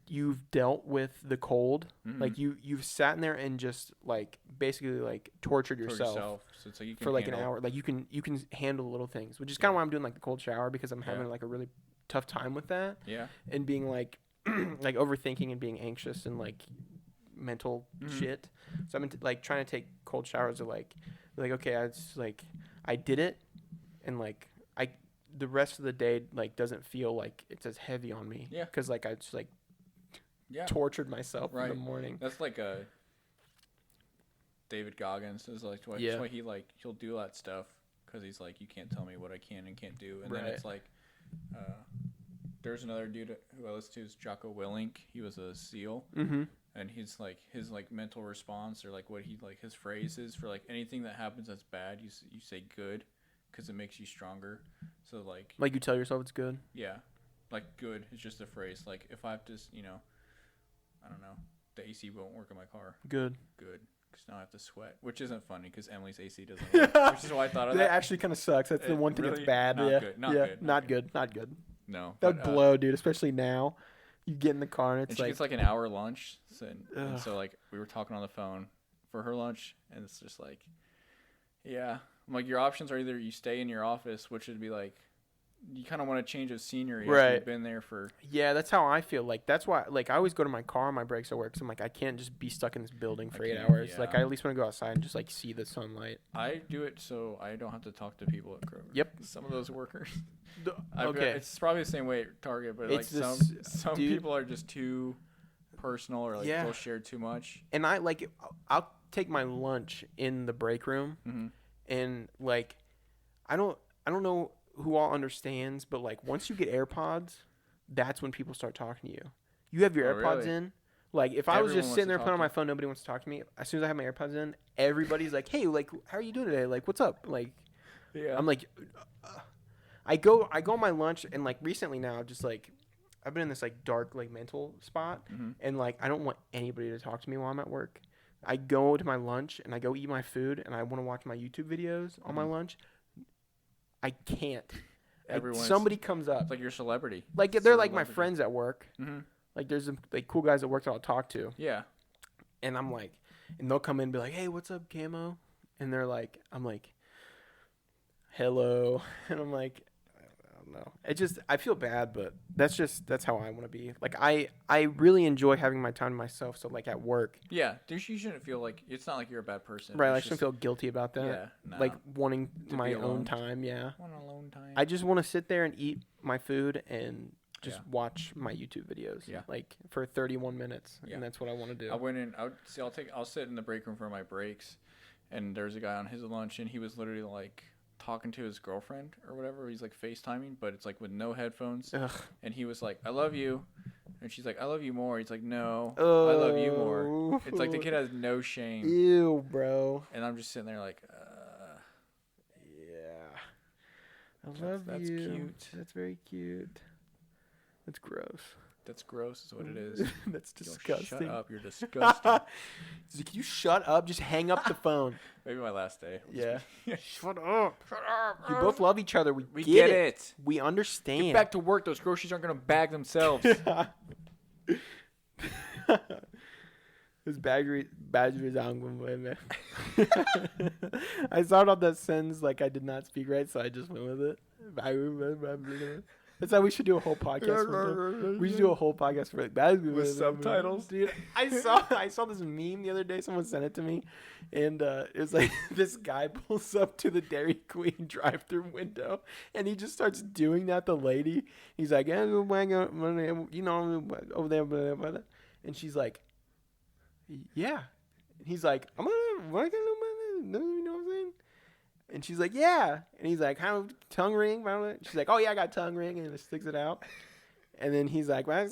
you've dealt with the cold. Mhm. Like you've sat in there and just like basically like tortured For yourself. So it's like you can For like an handle- hour. Like you can handle little things, which is kind of why I'm doing like the cold shower, because I'm having Yeah. like a really tough time with that Yeah. and being like like overthinking and being anxious and like mental Mhm. shit. So I've been like trying to take cold showers to like okay, I did it, and like the rest of the day like doesn't feel like it's as heavy on me. Yeah. Because like I just like Yeah. tortured myself in Right. the morning. That's like a David Goggins is like why, Yeah. that's why he'll do that stuff because he's like you can't tell me what I can and can't do, and then Right. it's like there's another dude who I listen to is Jocko Willink. He was a SEAL, Mm-hmm. and he's like his like mental response or like what he like his phrases for like anything that happens that's bad, you say good because it makes you stronger. So like Like you tell yourself it's good. yeah, like good is just a phrase. Like if I have to, I don't know, the AC won't work in my car. Good. Good, because now I have to sweat, which isn't funny because Emily's AC doesn't work, which is why I thought of That that. actually kind of sucks. That's the It one thing really- that's bad. not Yeah. good, not yeah. good, Not not good. Not good. No, That would but, blow, dude. Especially now. You get in the car and and it's she like gets like an hour lunch, and Ugh. so like we were talking on the phone for her lunch, and it's just like, yeah, I'm like your options are either you stay in your office, which would be like, you kind of want to change of scenery after Right. you've been there for. yeah, that's how I feel. Like that's why like I always go to my car on my breaks at work. Cause I'm like I can't just be stuck in this building for 8 can't, hours. Like yeah. I at least want to go outside and just like see the sunlight. I do it so I don't have to talk to people at Kroger. Yep. Some of those workers. Okay. It's probably the same way at Target, but like It's some dude. people are just too personal or like Yeah. they'll share too much. And I like I'll take my lunch in the break room, Mm-hmm. and like I don't know who all understands, but like once you get AirPods, that's when people start talking to you. You have your Oh, AirPods really? in. Like if I was Everyone just wants sitting to there talk playing on to my you. phone, nobody wants to talk to me. As soon as I have my AirPods in, everybody's like, "Hey, like how are you doing today? Like what's up?" Like Yeah. I'm like, I go on my lunch, and like recently now, just like I've been in this like dark like mental spot, Mm-hmm. and like I don't want anybody to talk to me while I'm at work. I go to my lunch and I go eat my food, and I want to watch my YouTube videos on my Mhm. lunch. I can't. Everyone's Somebody comes up, It's like you're a celebrity. like they're like my Celebrity. friends at work. Mm-hmm. Like there's some like cool guys at work that I'll talk to, Yeah. and I'm like, and they'll come in and be like, "Hey, what's up, Camo?" And they're like, I'm like, "Hello," and I'm like, I don't know. It just I feel bad, but that's how I want to be. Like I really enjoy having my time to myself. So like at work, Yeah. You shouldn't feel like it's not like you're a bad person. right? I It's shouldn't just- feel guilty about that. Yeah. Nah. Like wanting To my be own alone. time. Yeah. One alone time. I just want to sit there and eat my food and just Yeah. watch my YouTube videos. Yeah. Like for 31 minutes, Yeah. and that's what I want to do. I went in. I'll sit in the break room for my breaks, and there's a guy on his lunch, and he was literally like talking to his girlfriend or whatever. He's like FaceTiming, but it's like with no headphones. Ugh. And he was like, "I love you," and she's like, "I love you more." He's like, "No, I love you more." It's like the kid has no shame, Ew, bro. and I'm just sitting there like, Yeah. I That's- love that's you. cute. That's very cute. That's gross. That's gross is what it is. That's Yo, disgusting. shut up. You're disgusting. He's like, can you shut up? Just hang up the phone. Maybe my last day. Yeah. Shut up. Shut up. You both love each other. We get it. it. We understand. Get back to work. Those groceries aren't going to bag themselves. This badger is on man. I started off that sentence like I did not speak right, so I just went with it. That's how we should do a whole podcast. We should do a whole podcast for it. With subtitles? Dude, I saw this meme the other day. Someone sent it to me, and it was like this guy pulls up to the Dairy Queen drive-through window, and he just starts doing that. The lady, he's like, you know, over there, and she's like, yeah. And he's like, you know what I'm saying? And she's like, yeah. And he's like, how tongue ring? She's like, oh yeah, I got tongue ring, and it sticks it out. And then he's like, and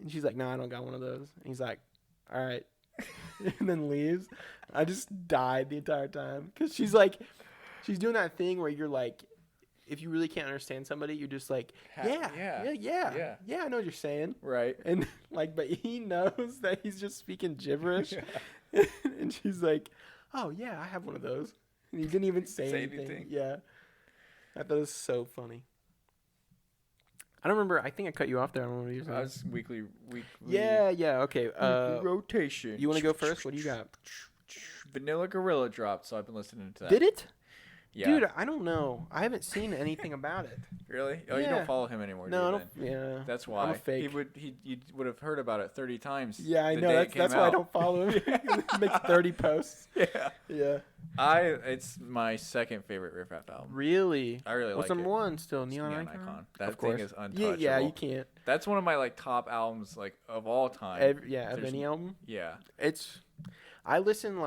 she's like, no, I don't got one of those. And he's like, all right. And then leaves. I just died the entire time because she's doing that thing where you're like, if you really can't understand somebody, you're just like, yeah, I know what you're saying. Right. And like, but he knows that he's just speaking gibberish. Yeah. And she's like, oh yeah, I have one of those. And he didn't even say anything. Yeah. I thought it was so funny. I don't remember. I think I cut you off there. I don't know what you were saying. I was weekly. Yeah. Okay. Weekly rotation. You want to go first? What do you got? Vanilla Gorilla dropped, so I've been listening to that. Did it? Yeah. Dude, I don't know. I haven't seen anything about it. Really? Oh, you Yeah. don't follow him anymore, No, I do you, don't. then? Yeah. That's why. I'm a fake. You would have heard about it 30 times. Yeah, I the know. day it That's came why I out. don't follow him. He makes 30 posts. Yeah. Yeah. It's my second favorite Riff Raff album. Really? I really What's like number it. one still? It's Neon Neon Icon? Icon. That Of thing course. is untouchable. Yeah, you can't. That's one of my top albums of all time. Of There's- any album? Yeah. I listened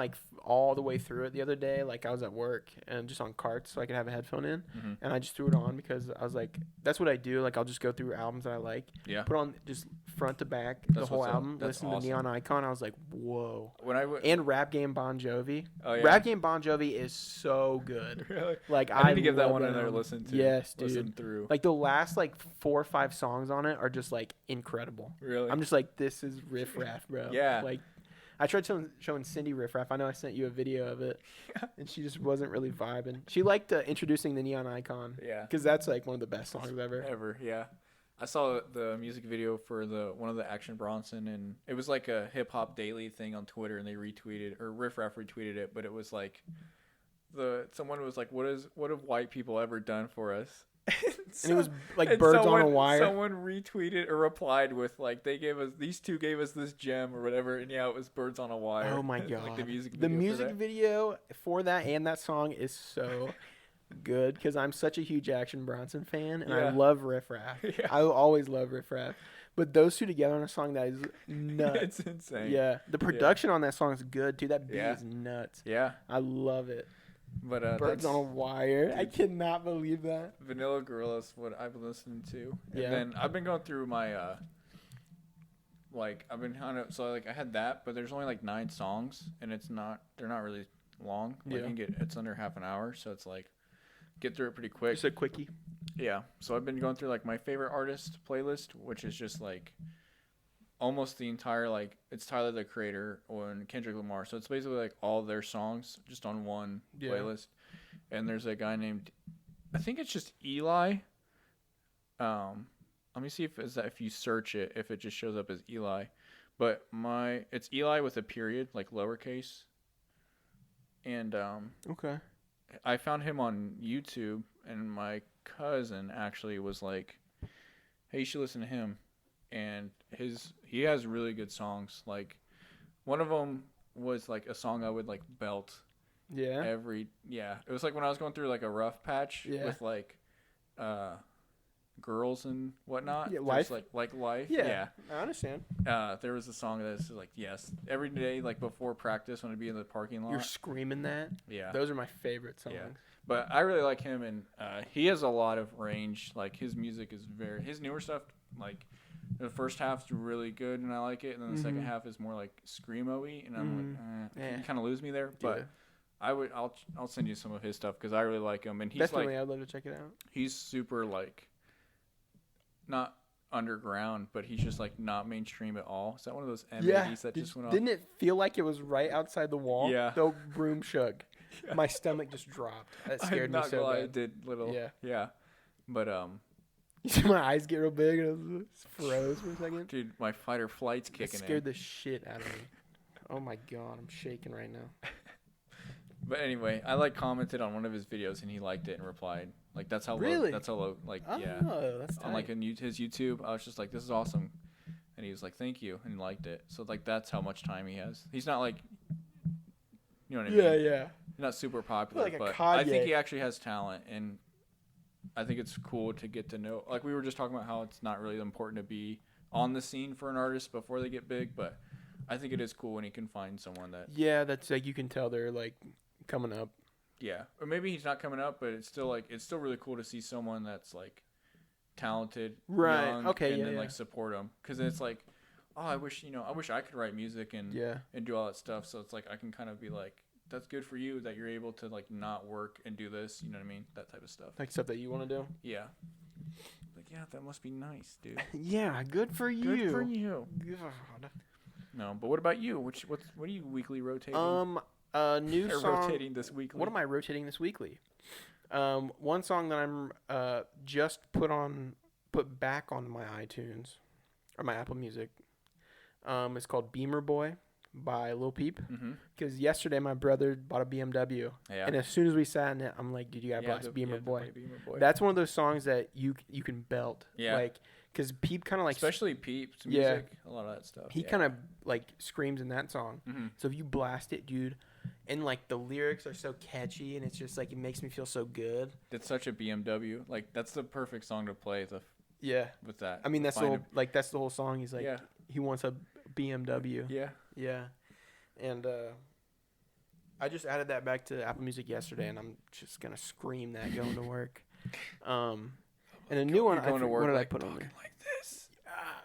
all the way through it the other day. Like I was at work and just on carts so I could have a headphone in. Mm-hmm. And I just threw it on because I was like, that's what I do. Like I'll just go through albums that I like. Yeah. Put on just front to back the That's whole what's up. album. That's Listen awesome. to Neon Icon. I was like, whoa. And Rap Game Bon Jovi. Oh, yeah. Rap Game Bon Jovi is so good. Really? Like I need to give that love one another album. listen to. Yes, dude. Listen through. Like the last 4 or 5 songs on it are just incredible. Really? I'm just like, this is Riff Raff, bro. Yeah. Like, I tried showing Cindy Riff Raff. I know I sent you a video of it, and she just wasn't really vibing. She liked introducing the Neon Icon. Yeah. Because that's one of the best songs ever. Ever, yeah. I saw the music video for one of the Action Bronson, and it was like a hip hop daily thing on Twitter, and they retweeted or Riff Raff retweeted it, but it was like someone was like, what have white people ever done for us? And it was like birds on a wire. Someone retweeted or replied with these two gave us this gem or whatever, and yeah, it was birds on a wire. Oh my god! Like the music video. video for that and that song is so good because I'm such a huge Action Bronson fan, and I love Riff Raff. Yeah. I will always love Riff Raff. But those two together on a song that is nuts. It's insane. Yeah, the production on that song is good too. That beat is nuts. Yeah, I love it. But Birds on a Wire. Dude. I cannot believe that. Vanilla Gorilla is what I've been listening to. And Yeah. then I've been going through my I've been kind of I had that, but there's only 9 songs, and they're not really long. It's under half an hour, so it's get through it pretty quick. Just a quickie. Yeah. So I've been going through my favorite artist playlist, which is just almost the entire it's Tyler the Creator and Kendrick Lamar. So it's basically all their songs just on one playlist. And there's a guy named, I think it's just Eli. Let me see if you search it, if it just shows up as Eli. But it's Eli with a period, lowercase. And Okay. I found him on YouTube, and my cousin actually was like, hey, you should listen to him. And he has really good songs. One of them was a song I would belt Yeah. it was when I was going through a rough patch with girls and whatnot. Yeah, There's, life. Life. Yeah. I understand. There was a song that's yes, every day before practice when I'd be in the parking lot. You're screaming that. Yeah. Those are my favorite songs. Yeah. But I really like him, and he has a lot of range. His music is his newer stuff, the first half's really good, and I like it, and then the second half is more screamo-y, and I'm you kind of lose me there. But I'll send you some of his stuff because I really like him, and he's definitely I'd love to check it out. he's super not underground, but he's just like not mainstream at all. Is that one of those M80s Yeah. that just went off? Didn't it feel like it was right outside the wall? Yeah. The broom shook. My stomach just dropped. That scared me I'm not so gonna lie, bad. it did little. Yeah. Yeah. But You see my eyes get real big and I just froze for a second. dude, my fight or flight's It kicking scared in. the shit out of me. Oh my god, I'm shaking right now. But anyway, I like commented on one of his videos and he liked it and replied. Like that's how Really? low. That's how low. Like Oh, yeah. that's tight. On like his YouTube, I was just like, this is awesome, and he was like, thank you, and he liked it. So like that's how much time he has. He's not like, you know what I mean? yeah. He's not super popular, Like a but I think Kanye. he actually has talent, and I think it's cool to get to know. Like we were just talking about how it's not really important to be on the scene for an artist before they get big, but I think it is cool when he can find someone that, Yeah, that's like you can tell they're like coming up. yeah, or maybe he's not coming up, but it's still really cool to see someone that's like talented, Right, young, okay, and yeah, then yeah. like support them, because it's like, oh, I wish I could write music and Yeah. and do all that stuff. So it's like I can kind of be like, that's good for you that you're able to like not work and do this. You know what I mean? That type of stuff. Like stuff that you want to do. Yeah. Like yeah, that must be nice, dude. Yeah, good for you. Good for you. God. No, but what about you? What are you weekly rotating? New or song. rotating this weekly? What am I rotating this weekly? One song that I'm just put back on my iTunes or my Apple Music. It's called Beamer Boy by Lil Peep. Mm-hmm. Because yesterday my brother bought a BMW, Yeah. and as soon as we sat in it, I'm like, "Dude, you gotta blast Beamer Boy." Beamer Boy. That's one of those songs that you can belt. Yeah. Like, because Peep kind of like especially Peep's Yeah. music, a lot of that stuff. he yeah. kind of like screams in that song. Mm-hmm. So if you blast it, dude, and like the lyrics are so catchy, and it's just like it makes me feel so good. It's such a BMW. Like that's the perfect song to play Yeah. with that. I mean, that's the Find whole, like that's the whole song. He's like, yeah. he wants a BMW. Yeah. Yeah. And I just added that back to Apple Music yesterday, and I'm just gonna scream that going to work. And a new one. You're going to work what did like I put on talking there? like this.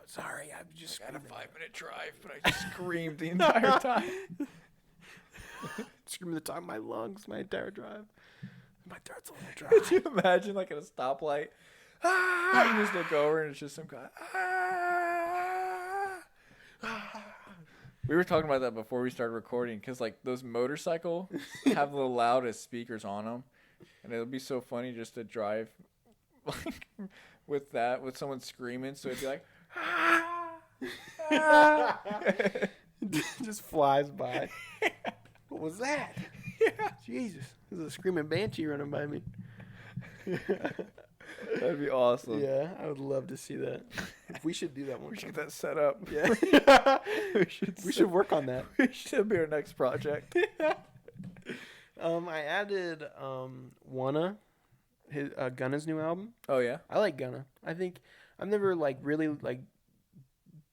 Sorry, I just I had a screaming. 5-minute drive, but I just screamed the entire time. Screaming the top of my lungs, my entire drive. My throat's a little dry. Could you imagine like at a stoplight? Ah! You just look over and it's just some guy. Ah! We were talking about that before we started recording because like those motorcycle have the loudest speakers on them, and it would be so funny just to drive like with someone screaming. So it'd be like, Just flies by. What was that? yeah, Jesus, there's a screaming banshee running by me. that'd be awesome. Yeah, I would love to see that. We should do that one. We should get that set up. Yeah. we should work on that. We should be our next project. I added Wanna, his Gunna's new album. Oh yeah. I like Gunna. I think I've never like really like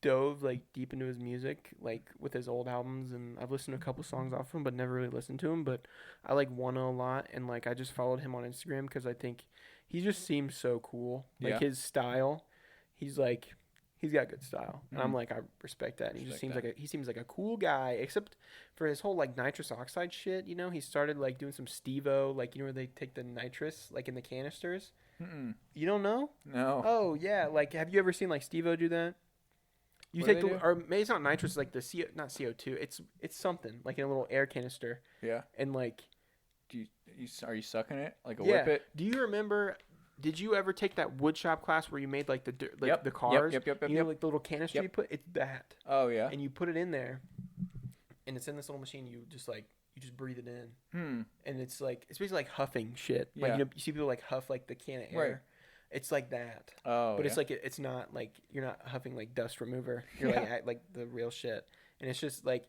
dove like deep into his music like with his old albums, and I've listened to a couple songs off him but never really listened to him. But I like Wanna a lot, and like I just followed him on Instagram because I think he just seems so cool. Like Yeah. his style, he's got good style, and I'm Mhm. like, I respect that. And he just Respect seems he seems like a cool guy, except for his whole like nitrous oxide shit. You know, he started like doing some Stevo, like you know where they take the nitrous like in the canisters. Mm-mm. You don't know? No. Oh yeah, like have you ever seen like Stevo do that? You What do take they the do? or maybe it's not nitrous, like the not CO2. It's something like in a little air canister, Yeah. and like Are you sucking it like a yeah. whippet? Do you remember? Did you ever take that wood shop class where you made like Yep, the cars? Yep. You know, like the little canister Yep. you put. It's that, Oh yeah. and you put it in there, and it's in this little machine. You just breathe it in, Hmm. and it's basically like huffing shit. Like Yeah. you see people like huff like the can of air. Right. It's like that. Oh. But yeah. it's like it's not like you're not huffing like dust remover. You're Yeah. like the real shit, and it's just like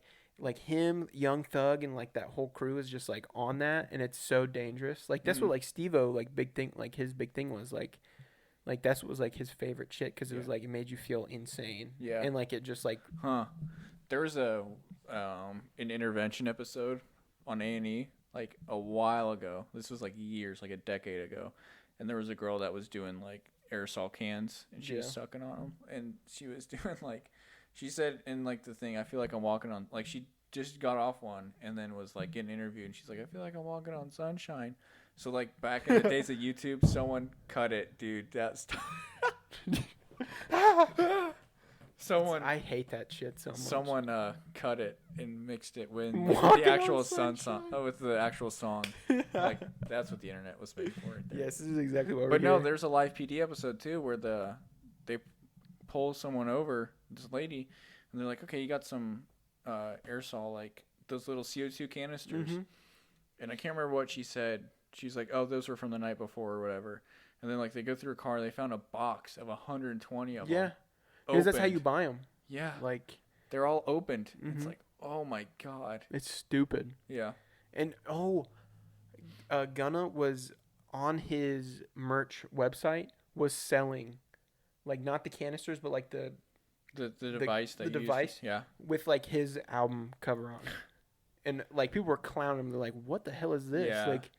him, Young Thug, and like that whole crew is just like on that, and it's so dangerous. Like that's Mhm. what like Steve-O like big thing like his big thing was like that's what was like his favorite shit because it was Yeah. like it made you feel insane. Yeah. and like it just like Huh. There was an intervention episode on A&E like a while ago. This was like years, like a decade ago. And there was a girl that was doing like aerosol cans and she was Yeah. sucking on them. And she was doing like, she said in like the thing, I feel like I'm walking on, like she just got off one and then was like getting interviewed. And she's like, I feel like I'm walking on sunshine. So like back in the days of YouTube, someone cut it, dude. That's Someone I hate that shit so much. someone cut it and mixed it with Walking the on actual song. Sunshine. Oh, with the actual song. Like that's what the internet was made for. Right there. Yes, this is exactly what we're But no, hearing. there's a live PD episode too where they pull someone over, this lady, and they're like, okay, you got some aerosol, like those little CO2 canisters. Mhm. And I can't remember what she said. She's like, oh, those were from the night before or whatever. And then like they go through a car, they found a box of 120 of Yeah. them. Because that's how opened. you buy them. Yeah. Like, They're all opened. It's Mhm. like, oh my god. it's stupid. Yeah. And Gunna was on his merch website was selling, like not the canisters, but like the The device that the you device? used. Yeah. with like his album cover on it. And like people were clowning him. They're like, "What the hell is this?" Yeah. Like,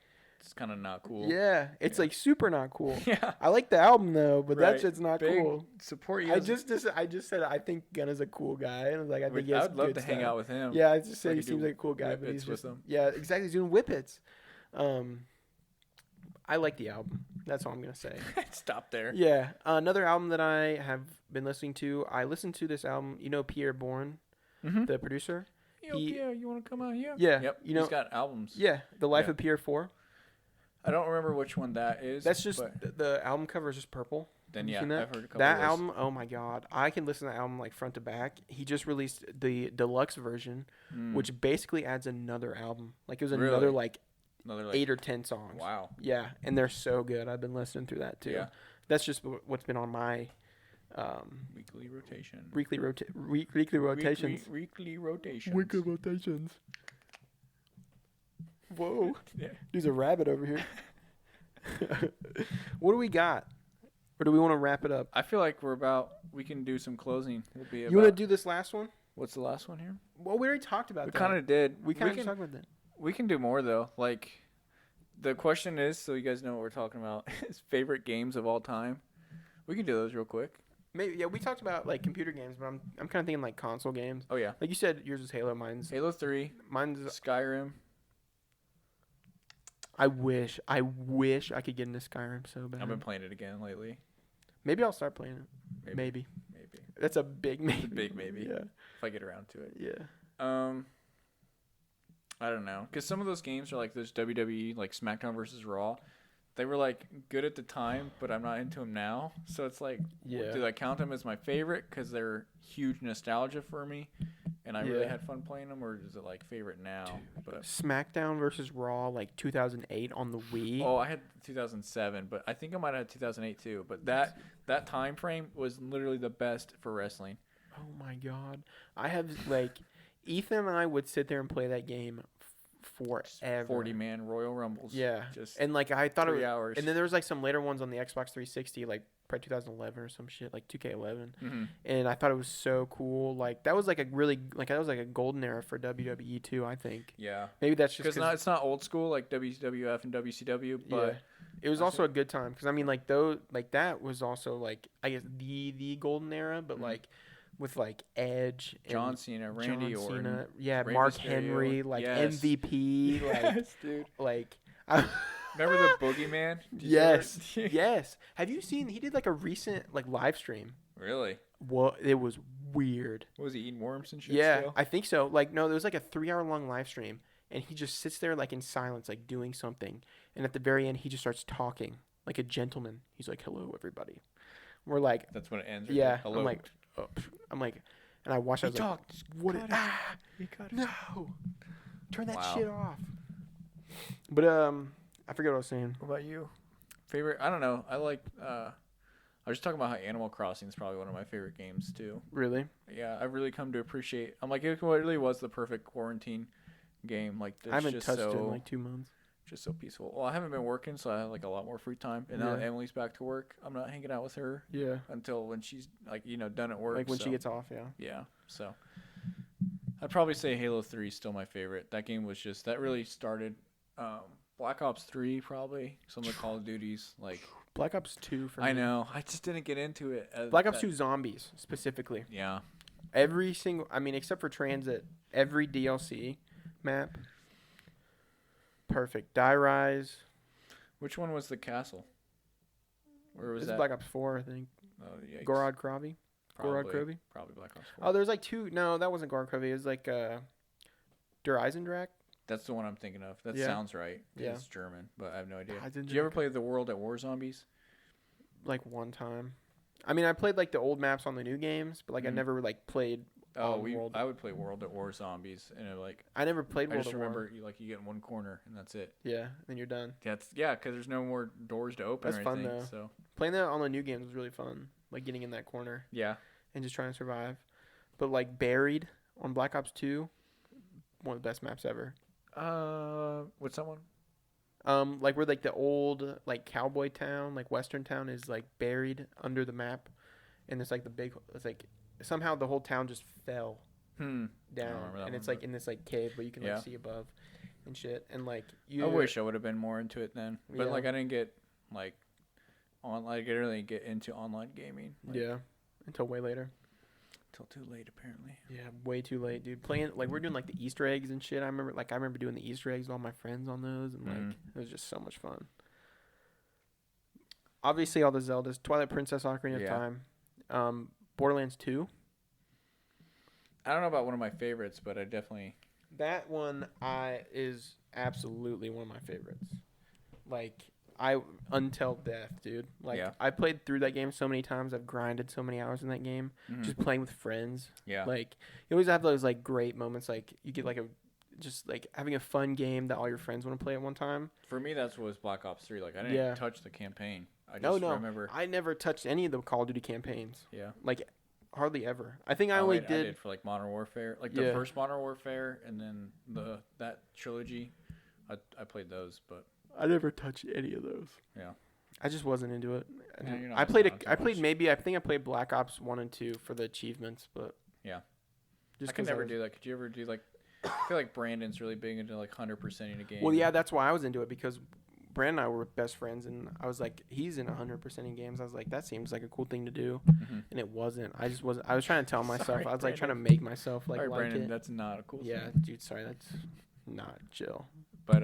It's kind of not cool. yeah, it's Yeah. like super not cool. Yeah. I like the album though, but that Right. shit's not Big cool. Support you. I just said I think Gunna's a cool guy, and I was like, I think he has I'd love good to hang stuff. out with him. Yeah, I just So I said he could do seems like a cool guy, but whippets he's with just him. yeah, exactly. He's doing whippets. I like the album. That's all I'm gonna say. Stop there. Yeah, another album that I have been listening to. I listened to this album. You know Pierre Bourne, Mm-hmm. the producer. he- yeah, you want to come out here? Yeah, Yep. you know. He's got albums. Yeah, The Life Yeah. of Pierre 4. I don't remember which one that is. That's just but the album cover is just purple. then Have you yeah, seen that? I've heard a couple That of those. album, oh my god, I can listen to that album like front to back. He just released the deluxe version, Mm. which basically adds another album. Like it was Really? another like Another like 8 or 10 songs. wow. Yeah, and they're so good. I've been listening through that too. Yeah. That's just what's been on my Weekly rotation. weekly rotations. Weekly rotations. rotations. Whoa, Yeah. there's a rabbit over here. What do we got? Or do we want to wrap it up? I feel like we can do some closing. We'll be You want to do this last one? what's the last one here? Well, we already talked about We that. kind of did. we kind of can talked about that. we can do more though. Like the question is, so you guys know what we're talking about, is favorite games of all time. We can do those real quick. Maybe yeah, we talked about like computer games, but I'm kind of thinking like console games. Oh yeah. Like you said, yours is Halo. Mine's Halo 3, Skyrim. I wish I could get into Skyrim so bad. I've been playing it again lately. Maybe I'll start playing it. Maybe. That's a big maybe. It's a big maybe. Yeah. If I get around to it. Yeah. I don't know, because some of those games are like those WWE, like SmackDown versus Raw. They were like good at the time, but I'm not into them now. So it's like, Yeah. do I count them as my favorite because they're huge nostalgia for me, and I really Yeah. had fun playing them, or is it like favorite now? But SmackDown versus Raw, like 2008 on the Wii. oh, I had 2007, but I think I might have had 2008 too. But that time frame was literally the best for wrestling. Oh my god. I have like Ethan and I would sit there and play that game forever. 40-man Royal Rumbles. Yeah. Just And like I thought it 3 was, hours. and then there was like some later ones on the Xbox 360 like probably 2011 or some shit like 2K11. Mhm. And I thought it was so cool. Like that was like a really like that was like a golden era for WWE too, I think. Yeah. Maybe that's just Because it's not old school like WWF and WCW, but yeah. It was I also a good time because I mean like those like that was also like I guess the golden era, but Mhm. like with like Edge, and John Cena, Randy John Orton, Cena, yeah, Rey Mark Mysterio, Henry, like yes. MVP, like yes, dude. like. Remember the Boogeyman? Did you Yes, ever- yes. Have you seen? He did like a recent like live stream. Really? What? It was weird. Was he eating worms and shit? Yeah, Still? I think so. Like no, there was like a 3-hour long live stream, and he just sits there like in silence, like doing something, and at the very end, he just starts talking like a gentleman. He's like, "Hello, everybody." We're like, That's when it ends. right yeah. there. Hello. I'm like, and I watched. I was like, talked. "What? Cut it. He cut it. No, turn that Wow. shit off." But I forget what I was saying. What about you? Favorite? I don't know. I like. I was just talking about how Animal Crossing is probably one of my favorite games too. Really? Yeah, I've really come to appreciate. I'm like, it really was the perfect quarantine game. Like, it's I haven't just touched so it in like 2 months. just so peaceful. Well, I haven't been working, so I have like a lot more free time. And now that Yeah. Emily's back to work, I'm not hanging out with her Yeah. until when she's like done at work. Like when she so- gets off, yeah. Yeah, so I'd probably say Halo 3 is still my favorite. That game was just that really started. Black Ops 3 probably some of the Call of Duties like Black Ops 2 for I me. know I just didn't get into it. Black Ops 2 Zombies specifically. Yeah, Every single, I mean, except for Transit, every DLC map, perfect. Die Rise. which one was the castle? Where was This is that? Black Ops 4, I think. Oh, yikes. Gorod Kravi. Gorod Probably, Kravi. probably Black Ops 4. Oh, there's like two. No, that wasn't Gorod Kravi. It was like Der Eisendrache. That's the one I'm thinking of. That Yeah. sounds right. Yeah. It's German, but I have no idea. Eisendrache. Did you ever play The World at War Zombies? Like one time. I mean, I played like the old maps on the new games, but like I Mhm. never like played. Oh, World. I would play World at War Zombies, and I never played I World just of War. remember you get in one corner and that's it. Yeah, then you're done. Yeah, because there's no more doors to open. That's or fun, anything, though. So Playing that on the new games was really fun. Like getting in that corner yeah, and just trying to survive. But like Buried on Black Ops 2, one of the best maps ever. what's that one? Like where like the old like cowboy town, like western town is like buried under the map, and it's like it's like somehow the whole town just fell remember down, that and it's one, like in this like cave, but you can Yeah. like see above and shit, and like I wish I would have been more into it then, but Yeah. like I didn't get like I didn't really get into online gaming. Yeah, until way later. Till too late apparently. Yeah, way too late, dude. Playing like we're doing like the Easter eggs and shit. I remember doing the Easter eggs with all my friends on those, and like Mhm. it was just so much fun. Obviously, all the Zeldas, Twilight Princess, Ocarina of Yeah. Time, Borderlands 2. I don't know about one of my favorites, but I definitely That one is absolutely one of my favorites. Like until death, dude. Like Yeah. I played through that game so many times. I've grinded so many hours in that game. Mhm. Just playing with friends. yeah. Like you always have those like great moments. Like you get like just like having a fun game that all your friends want to play at one time. For me, that was Black Ops 3. Like I didn't Yeah. touch the campaign. I just No. remember. I never touched any of the Call of Duty campaigns. Yeah. Like hardly ever. I think I Oh, only I did. for like Modern Warfare, like the Yeah. first Modern Warfare, and then that trilogy. I played those, but I never touched any of those. Yeah. I just wasn't into it. Yeah, you're not I played. missing out too I played much. maybe. I think I played Black Ops 1 and 2 for the achievements, but Yeah. just I can 'cause never was- do that. Could you ever do like? I feel like Brandon's really big into like 100% in a game. Well, yeah, that's why I was into it because Brandon and I were best friends, and I was like, he's in 100% in games. I was like, that seems like a cool thing to do, Mhm. and it wasn't. I just wasn't. I was trying to tell myself. Sorry, I was like trying to Brandon. make myself like All right, Brandon, it. that's not a cool Yeah, thing. dude. Sorry, that's not chill. But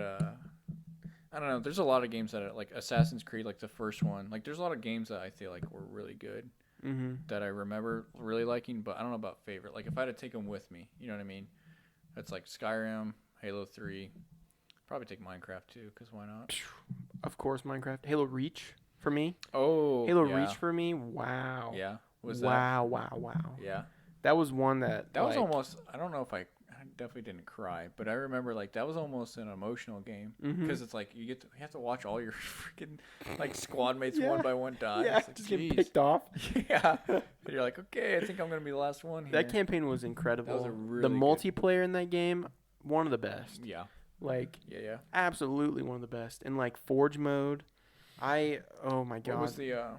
I don't know. There's a lot of games that are, like Assassin's Creed, like the first one. Like there's a lot of games that I feel like were really good Mm-hmm. that I remember really liking, but I don't know about favorite. Like if I had to take them with me, you know what I mean? That's like Skyrim, Halo 3, probably take Minecraft too, because why not? Of course, Minecraft, Halo Reach for me. Oh, Halo yeah. Reach for me. Wow. Yeah, was wow. that? Yeah, That was one that. that was like, almost. I don't know if I definitely didn't cry, but I remember like that was almost an emotional game Mhm. because it's like you have to watch all your freaking like squad mates Yeah. one by one die. Yeah, It's like, just getting jeez. picked off. Yeah, and you're like, okay, I think I'm gonna be the last one here. That campaign was incredible. a the really good- multiplayer in that game, one of the best. Yeah, Like yeah. absolutely one of the best. And like Forge mode, oh my god. What was the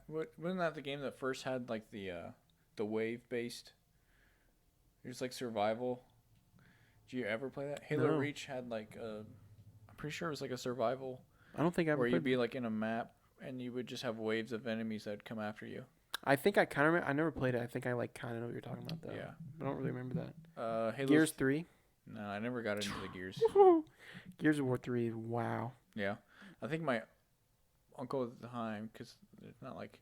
wasn't that the game that first had like the wave based? It was like survival. Did you ever play that? Halo No. Reach had like I'm pretty sure it was like a survival I don't think I ever where played. you'd be like in a map and you would just have waves of enemies that'd come after you. I think I kind of I never played it. I think I like kind of know what you're talking about though. Yeah. I don't really remember that. Halo Gears 3. No, I never got into the Gears. Gears of War 3. Wow. Yeah, I think my uncle at the time, because it's not like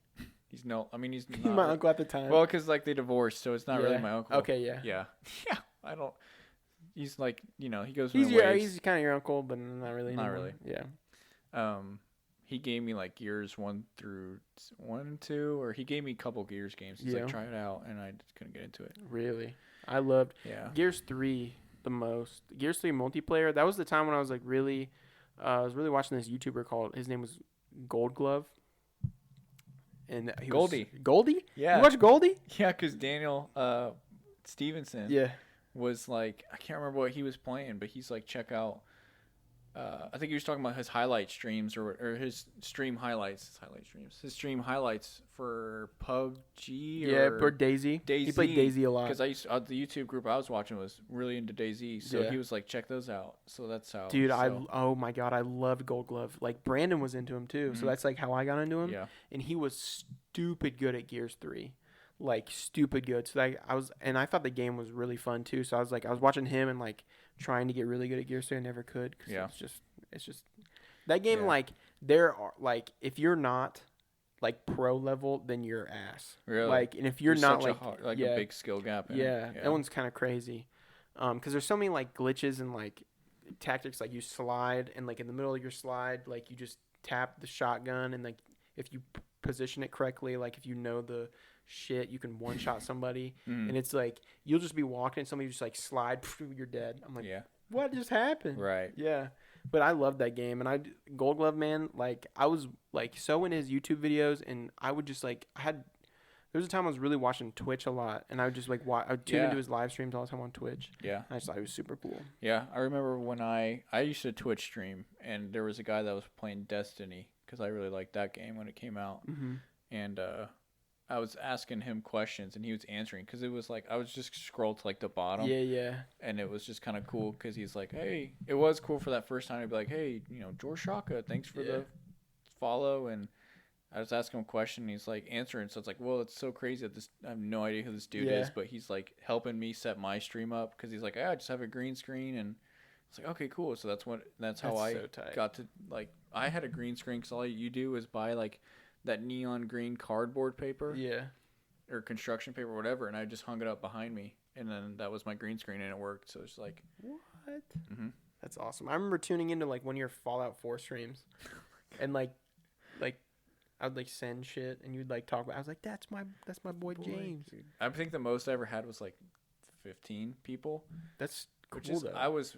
he's no. I mean, he's not. My uncle at the time. Well, because like they divorced, so it's not really Yeah. my uncle. Okay, yeah. Yeah. Yeah. I don't. He's like, he goes. He's in waves. he's kind of your uncle, but not really. Not anymore. really. Yeah. He gave me like Gears 1 and 2, or he gave me a couple Gears games. He's Yeah. like, try it out, and I just couldn't get into it. Really. I loved Yeah. Gears 3 the most. Gears 3 multiplayer. That was the time when I was like really, I was really watching this YouTuber called. His name was Gold Glove. And he Goldie. Was, Goldie? Yeah. You watch Goldie? Yeah, because Daniel Stevenson Yeah. was like, I can't remember what he was playing, but he's like, check out. I think he was talking about his highlight streams or his stream highlights. His stream highlights for PUBG. Yeah, or Daisy. He played Daisy a lot. Because the YouTube group I was watching was really into Daisy, so Yeah. he was like, check those out. So that's how. Dude, so, oh my god, I loved Gold Glove. Like Brandon was into him too, so Mhm. that's like how I got into him. Yeah. And he was stupid good at Gears 3, like stupid good. So like I thought the game was really fun too. So I was watching him and like trying to get really good at Gears 3. I never could. 'Cause Yeah. it's just that game. Yeah. Like there are like if you're not like pro level, then you're ass. Really? Like, and if you're There's not such like a hard, like yeah, a big skill gap. In yeah, it. that one's kind of crazy. Because there's so many like glitches and like tactics. Like you slide, and like in the middle of your slide, like you just tap the shotgun, and like if you position it correctly, like if you know the shit, you can one shot somebody, Mm. and it's like you'll just be walking, and somebody just like slide, you're dead. I'm like, Yeah. what just happened? Right. Yeah. But I loved that game, and Gold Glove Man, like I was like so in his YouTube videos, and I would just like there was a time I was really watching Twitch a lot, and I would just like I would tune Yeah. into his live streams all the time on Twitch. Yeah. I just thought he was super cool. Yeah. I remember when I used to Twitch stream, and there was a guy that was playing Destiny because I really liked that game when it came out, Mm-hmm. and I was asking him questions, and he was answering because it was like I was just scrolled to like the bottom. Yeah, yeah. And it was just kind of cool because he's like, hey, it was cool for that first time to be like, hey, George Shaka, thanks for the follow. And I was asking him a question, and he's like answering. So it's like, well, it's so crazy that I have no idea who this dude is, but he's like helping me set my stream up because he's like, I just have a green screen. And it's like, okay, cool. So that's how I so tight. got to, like, I had a green screen because all you do is buy like that neon green cardboard paper. Yeah. Or construction paper, or whatever, and I just hung it up behind me, and then that was my green screen, and it worked. So it's like, What? mm-hmm. That's awesome. I remember tuning into like one of your Fallout 4 streams, and like I would like send shit, and you'd like talk about. I was like, that's my boy James. Dude. I think the most I ever had was like 15 people. That's cool Which is, though. I was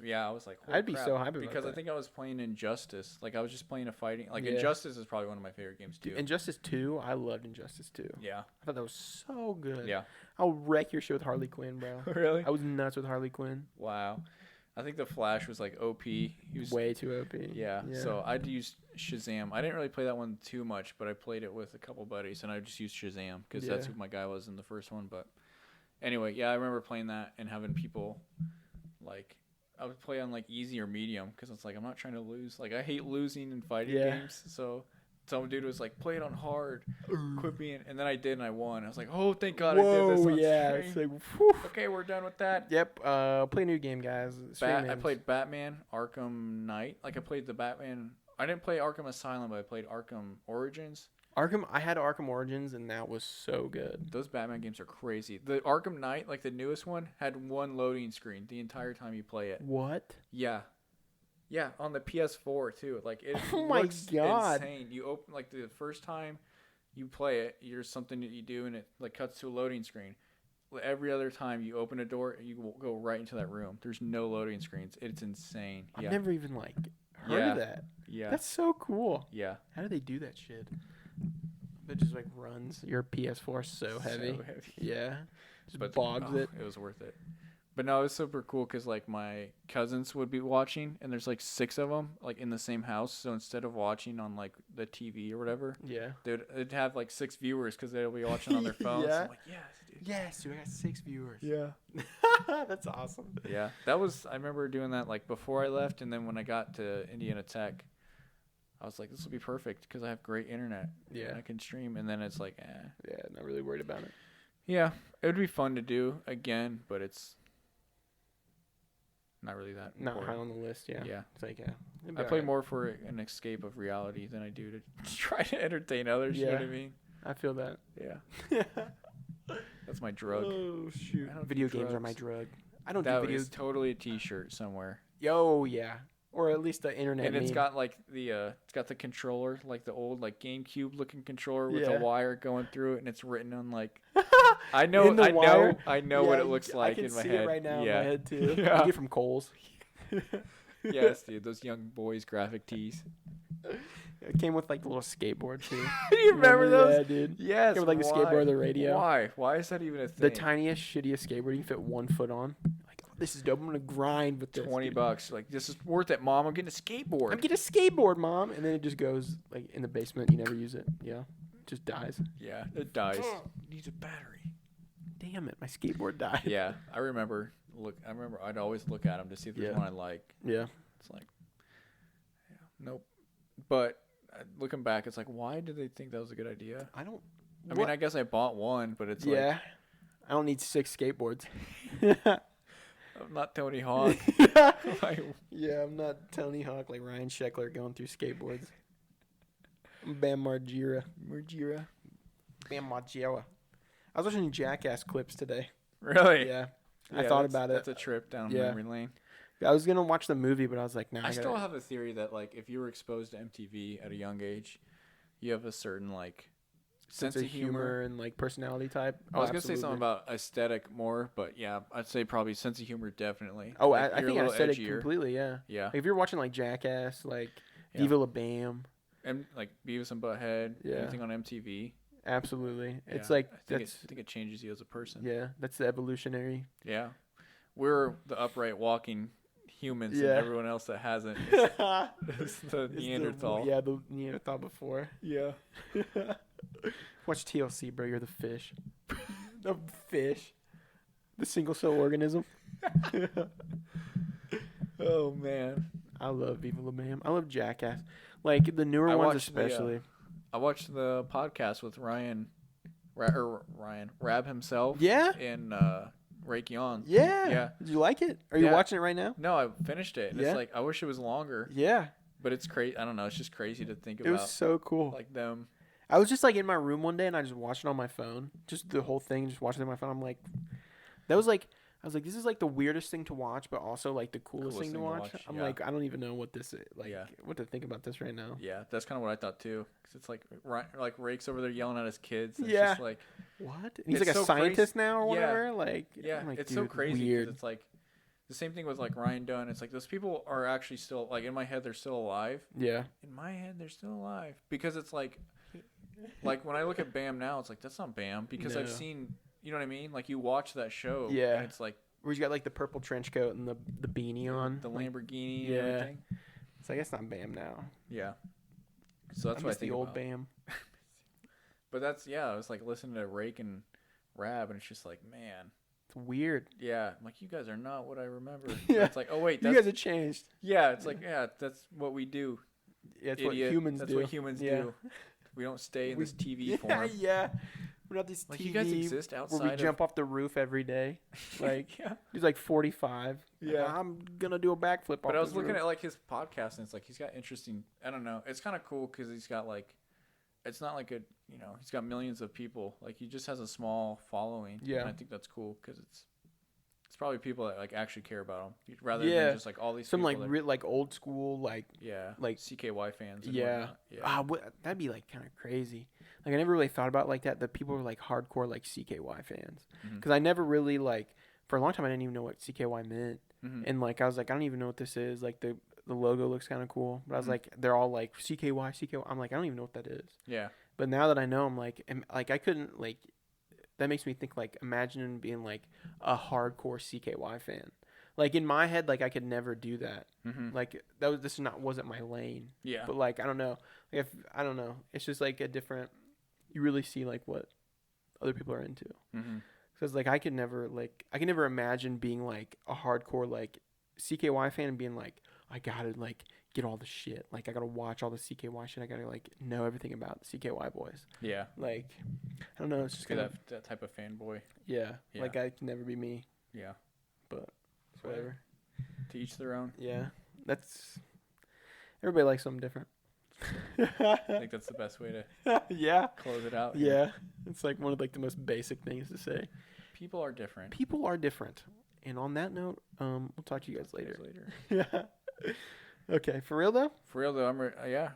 like, holy I'd be crap, so hyped about because I that. think I was playing Injustice. Like I was just playing a fighting. Like Yeah. Injustice is probably one of my favorite games too. Injustice 2, I loved Injustice 2. Yeah. I thought that was so good. Yeah. I'll wreck your shit with Harley Quinn, bro. Really? I was nuts with Harley Quinn. Wow. I think the Flash was like OP. He was Way too OP. Yeah. So I'd use Shazam. I didn't really play that one too much, but I played it with a couple buddies, and I just used Shazam because that's Yeah. who my guy was in the first one. But anyway, yeah, I remember playing that and having people like I would play on like easy or medium because it's like I'm not trying to lose. Like I hate losing in fighting games. So some dude was like, play it on hard, quit being, and then I did and I won. I was like, oh, thank God I did this. Whoa, On yeah. stream. It's like, whew. Okay, we're done with that. Yep. Play a new game, guys. I played Batman Arkham Knight. Like I played the Batman. I didn't play Arkham Asylum, but I played Arkham Origins. I had Arkham Origins, and that was so good. Those Batman games are crazy. The Arkham Knight, like the newest one, had one loading screen the entire time you play it. What? Yeah. Yeah, on the PS4 too. Like it Oh my looks God. insane. You open like the first time you play it, there's something that you do and it like cuts to a loading screen. Every other time you open a door, you go right into that room. There's no loading screens. It's insane. I've Yeah. never even like heard Yeah. of that. Yeah. That's so cool. Yeah. How do they do that shit? It just like runs your PS4 so heavy. So heavy. Yeah. Just But bogs it. It was worth it. But no, it was super cool because like my cousins would be watching, and there's like 6 of them like in the same house. So instead of watching on like the TV or whatever, Yeah. they'd have like 6 viewers because they'll be watching on their phones. Yeah. I'm like, yes, dude. Yes, dude, I got 6 viewers. Yeah. That's awesome. Yeah, that was. I remember doing that like before I left, and then when I got to Indiana Tech, I was like, this will be perfect because I have great internet. Yeah. And I can stream, and then it's like, Yeah, not really worried about it. yeah, it would be fun to do again, but it's not really that Not high important. on the list, yeah. Yeah. It's like, yeah. it'd be I play alright. more for an escape of reality than I do to try to entertain others. You know what I Yeah. mean? I feel that. Yeah, that's my drug. Oh, shoot. I don't do Video games are my drugs. drug. I don't That do video is totally a T-shirt somewhere, Yo, yeah. Or at least the internet and it's meme. got like it's got the controller, like the old like GameCube looking controller with Yeah. a wire going through it, and it's written on like In the wire? I know Yeah, what it looks like I can in my see head. it right now yeah. in my head, too. Yeah. I get it from Kohl's. Yes, dude, those young boys graphic tees. It came with like the little skateboard, too. Do you remember those? Yeah, dude. Yes. Came with like the why? skateboard, the radio. Why? Why is that even a The thing? tiniest, shittiest skateboard you can fit 1 foot on. Like, oh, this is dope. I'm going to grind with this. $20. Like, this is worth it, Mom. I'm getting a skateboard. I'm getting a skateboard, Mom. And then it just goes like in the basement. You never use it. Yeah. Just dies. Yeah, it dies. Needs a battery. Damn it. My skateboard died. Yeah, I remember. I'd always look at them to see if there's Yeah. one I like. Yeah. It's like, yeah, nope. But looking back, it's like, why did they think that was a good idea? I don't. I mean, I guess I bought one, but it's yeah. I don't need 6 skateboards. like, I'm not Tony Hawk. Like, Yeah, I'm not Tony Hawk like Ryan Sheckler going through skateboards. Bam Margera. Bam Margera. I was watching Jackass clips today. Really? Yeah. I thought that's- about it. That's a trip down Yeah. memory lane. I was gonna watch the movie, but I was like, no. I still have a theory that like if you were exposed to MTV at a young age, you have a certain like sense of humor. and like personality type. I was gonna say something about aesthetic more, but yeah, I'd say probably sense of humor definitely. Oh, Like, I you're a think I little said it edgier. completely. Yeah. Yeah, Like, if you're watching like Jackass, like Yeah. Viva La Bam, and like Beavis and Butthead, Yeah. anything on MTV. absolutely. It's Yeah, like I that's think it changes you as a person. yeah, that's the evolutionary. Yeah. We're the upright walking humans, Yeah. and everyone else that hasn't is the Neanderthal. The Neanderthal before. Yeah. Watch TLC, bro. You're the fish. The fish. The single cell organism. Oh man. I love Viva La Bam. I love Jackass. Like the newer I ones watched the, especially. I watched the podcast with Rab himself. Yeah? And Raytheon. Yeah. Yeah. Did you like it? Are you Yeah. watching it right now? No, I finished it. And Yeah? It's like I wish it was longer, Yeah. but it's crazy. I don't know. It's just crazy to think It about was so cool. like them. I was just like in my room one day and I just watched it on my phone. Just the whole thing, just watching it on my phone. I'm like, that was like, I was like, this is like the weirdest thing to watch, but also like the coolest thing to watch. I'm yeah. like, I don't even know what this is, like, Yeah. what to think about this right now. Yeah, that's kind of what I thought too. Cause it's like Rake's over there yelling at his kids. And Yeah. It's just like What? And he's It's like a so scientist crazy. now or Yeah. whatever. Like, yeah, I'm like, it's so dude, crazy. 'Cause Weird. It's like the same thing with like Ryan Dunn. It's like those people are actually still like in my head they're still alive. Yeah. In my head they're still alive because it's like when I look at Bam now, it's like that's not Bam because I've No. seen. You know what I mean? Like you watch that show. Yeah. And it's like Where he's got like the purple trench coat and the beanie on. the Like, Lamborghini. Yeah. And everything. it's like, it's not Bam now. Yeah. So that's I what I miss think the old about. Bam. But that's I was like listening to Rake and Rab, and it's just like, man, It's weird. yeah. I'm like, you guys are not what I remember. Yeah. It's like, oh wait, You that's guys have changed. yeah. It's like that's what we do. Yeah, it's Idiot. what humans That's do. what humans Yeah. do. We don't stay in We- this TV Yeah, form. yeah. We're not these Like TV you guys exist outside where we of jump off the roof every day. Like yeah. he's like 45. Like, Yeah. I'm gonna do a backflip. But off I was this looking roof. at like his podcast, and it's like he's got interesting. I don't know. It's kind of cool because he's got like, it's not like he's got millions of people. Like he just has a small following. Yeah. And I think that's cool because it's probably people that like actually care about him rather Yeah. than just like all these some people like that, like old school like like CKY fans. And yeah. whatnot. Yeah. That'd be like kind of crazy. Like I never really thought about it like that. That people were like hardcore like CKY fans Mhm. because I never really like for a long time I didn't even know what CKY meant. Mhm. And like I was like I don't even know what this is. Like the logo looks kind of cool, but I was Mhm. like they're all like CKY. I'm like I don't even know what that is. Yeah. But now that I know, I'm like I couldn't like that makes me think like imagining being like a hardcore CKY fan. Like in my head, like I could never do that. Mhm. Like wasn't my lane. Yeah. But like I don't know, like, if I don't know, it's just like a different. You really see like what other people are into. Mhm. Because like I can never imagine being like a hardcore like CKY fan and being like I gotta like get all the shit. Like I gotta watch all the CKY shit. I gotta like know everything about the CKY boys. Yeah. Like I don't know. It's just Be kind of that type of fanboy. yeah. Yeah. Like I can never be me. Yeah. But whatever. To each their own. Yeah. That's everybody likes something different. I think that's the best way to Yeah. close it out. Yeah. It's like one of like the most basic things to say. People are different. People are different. And on that note, we'll talk to you guys later. Yeah. Okay. For real though? For real though, yeah.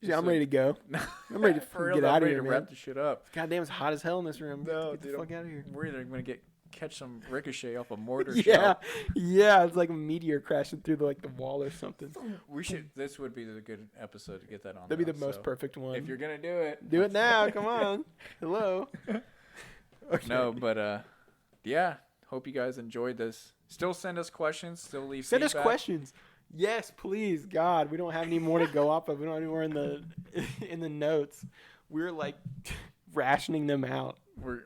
Yeah, I'm ready to go. I'm ready to For real get though, out I'm of ready here, to man. wrap the shit up. Goddamn, it's hot as hell in this room. No, Get the dude, fuck out of here. We're either gonna catch some ricochet off a mortar Yeah, shell. yeah, it's like a meteor crashing through the wall or something. We should. This would be the good episode to get that on. That'd be now, the most so perfect one. If you're gonna do it, Do it now. Come on. Hello. Okay. No, but yeah. Hope you guys enjoyed this. Still send us questions. Still leave. Send us feedback. questions. Yes, please. God, we don't have any more to go off of. We don't have any more in the notes. We're like rationing them out. We're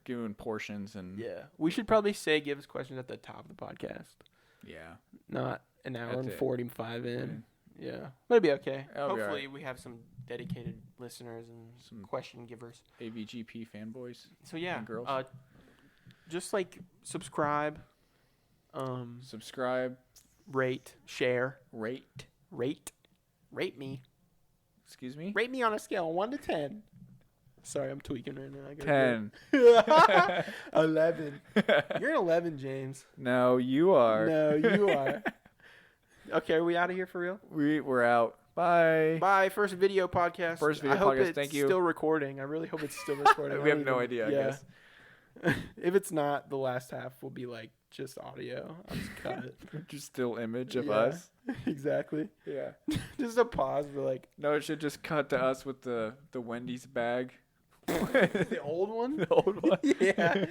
doing portions and Yeah. We should probably give us questions at the top of the podcast, yeah. not an hour That's and it. 45 in. Yeah. But it'll be okay. It'll be Hopefully we have some dedicated listeners and Some- question givers. AVGP fanboys. So yeah, And girls. just like subscribe, Subscribe, rate, share, rate, rate me. Excuse me? Rate me on a scale of 1 to 10. Sorry, I'm tweaking right now. I gotta 10. go. 11. You're an 11, James. No, you are. No, you are. Okay, are we out of here for real? We're out. Bye. Bye. First video podcast. First video I hope podcast. it's Thank you. Still recording. I really hope it's still recording. We have no idea, I guess. If it's not, the last half will be like just audio. I'll just cut it. Just still image of Yeah. us. Exactly. Yeah. Just a pause for like No, it should just cut to us with the Wendy's bag. the old one. The old one. Yeah.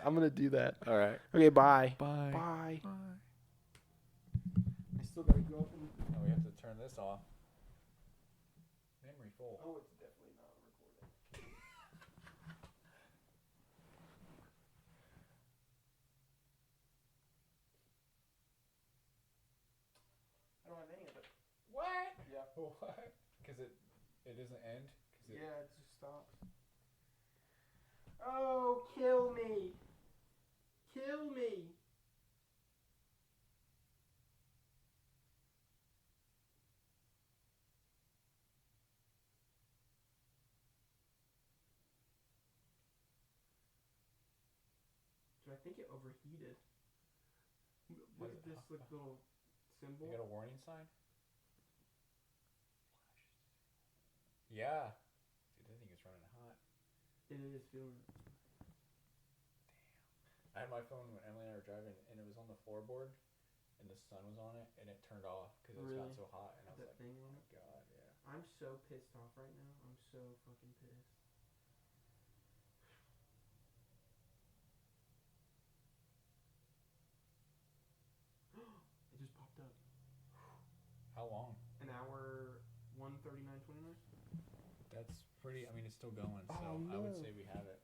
I'm gonna do that. All right. Okay. Bye. Bye. Bye. Bye. I still gotta go up and. Oh, we have to turn this off. Memory full. Oh, it's definitely not recording. I don't have any of it. What? Yeah. What? Because it doesn't end. Yeah, it just stopped. Oh, kill me. Kill me. I think it overheated. What is this like little symbol? You got a warning sign? Yeah. Dude, I think it's running hot. It is feeling. I had my phone when Emily and I were driving, and it was on the floorboard, and the sun was on it, and it turned off because it got so hot. And I was That like, thing oh on my it? god, yeah. I'm so pissed off right now. I'm so fucking pissed. It just popped up. How long? An hour, 1:39:29. That's pretty. I mean, it's still going, so Oh, I would no. say we have it.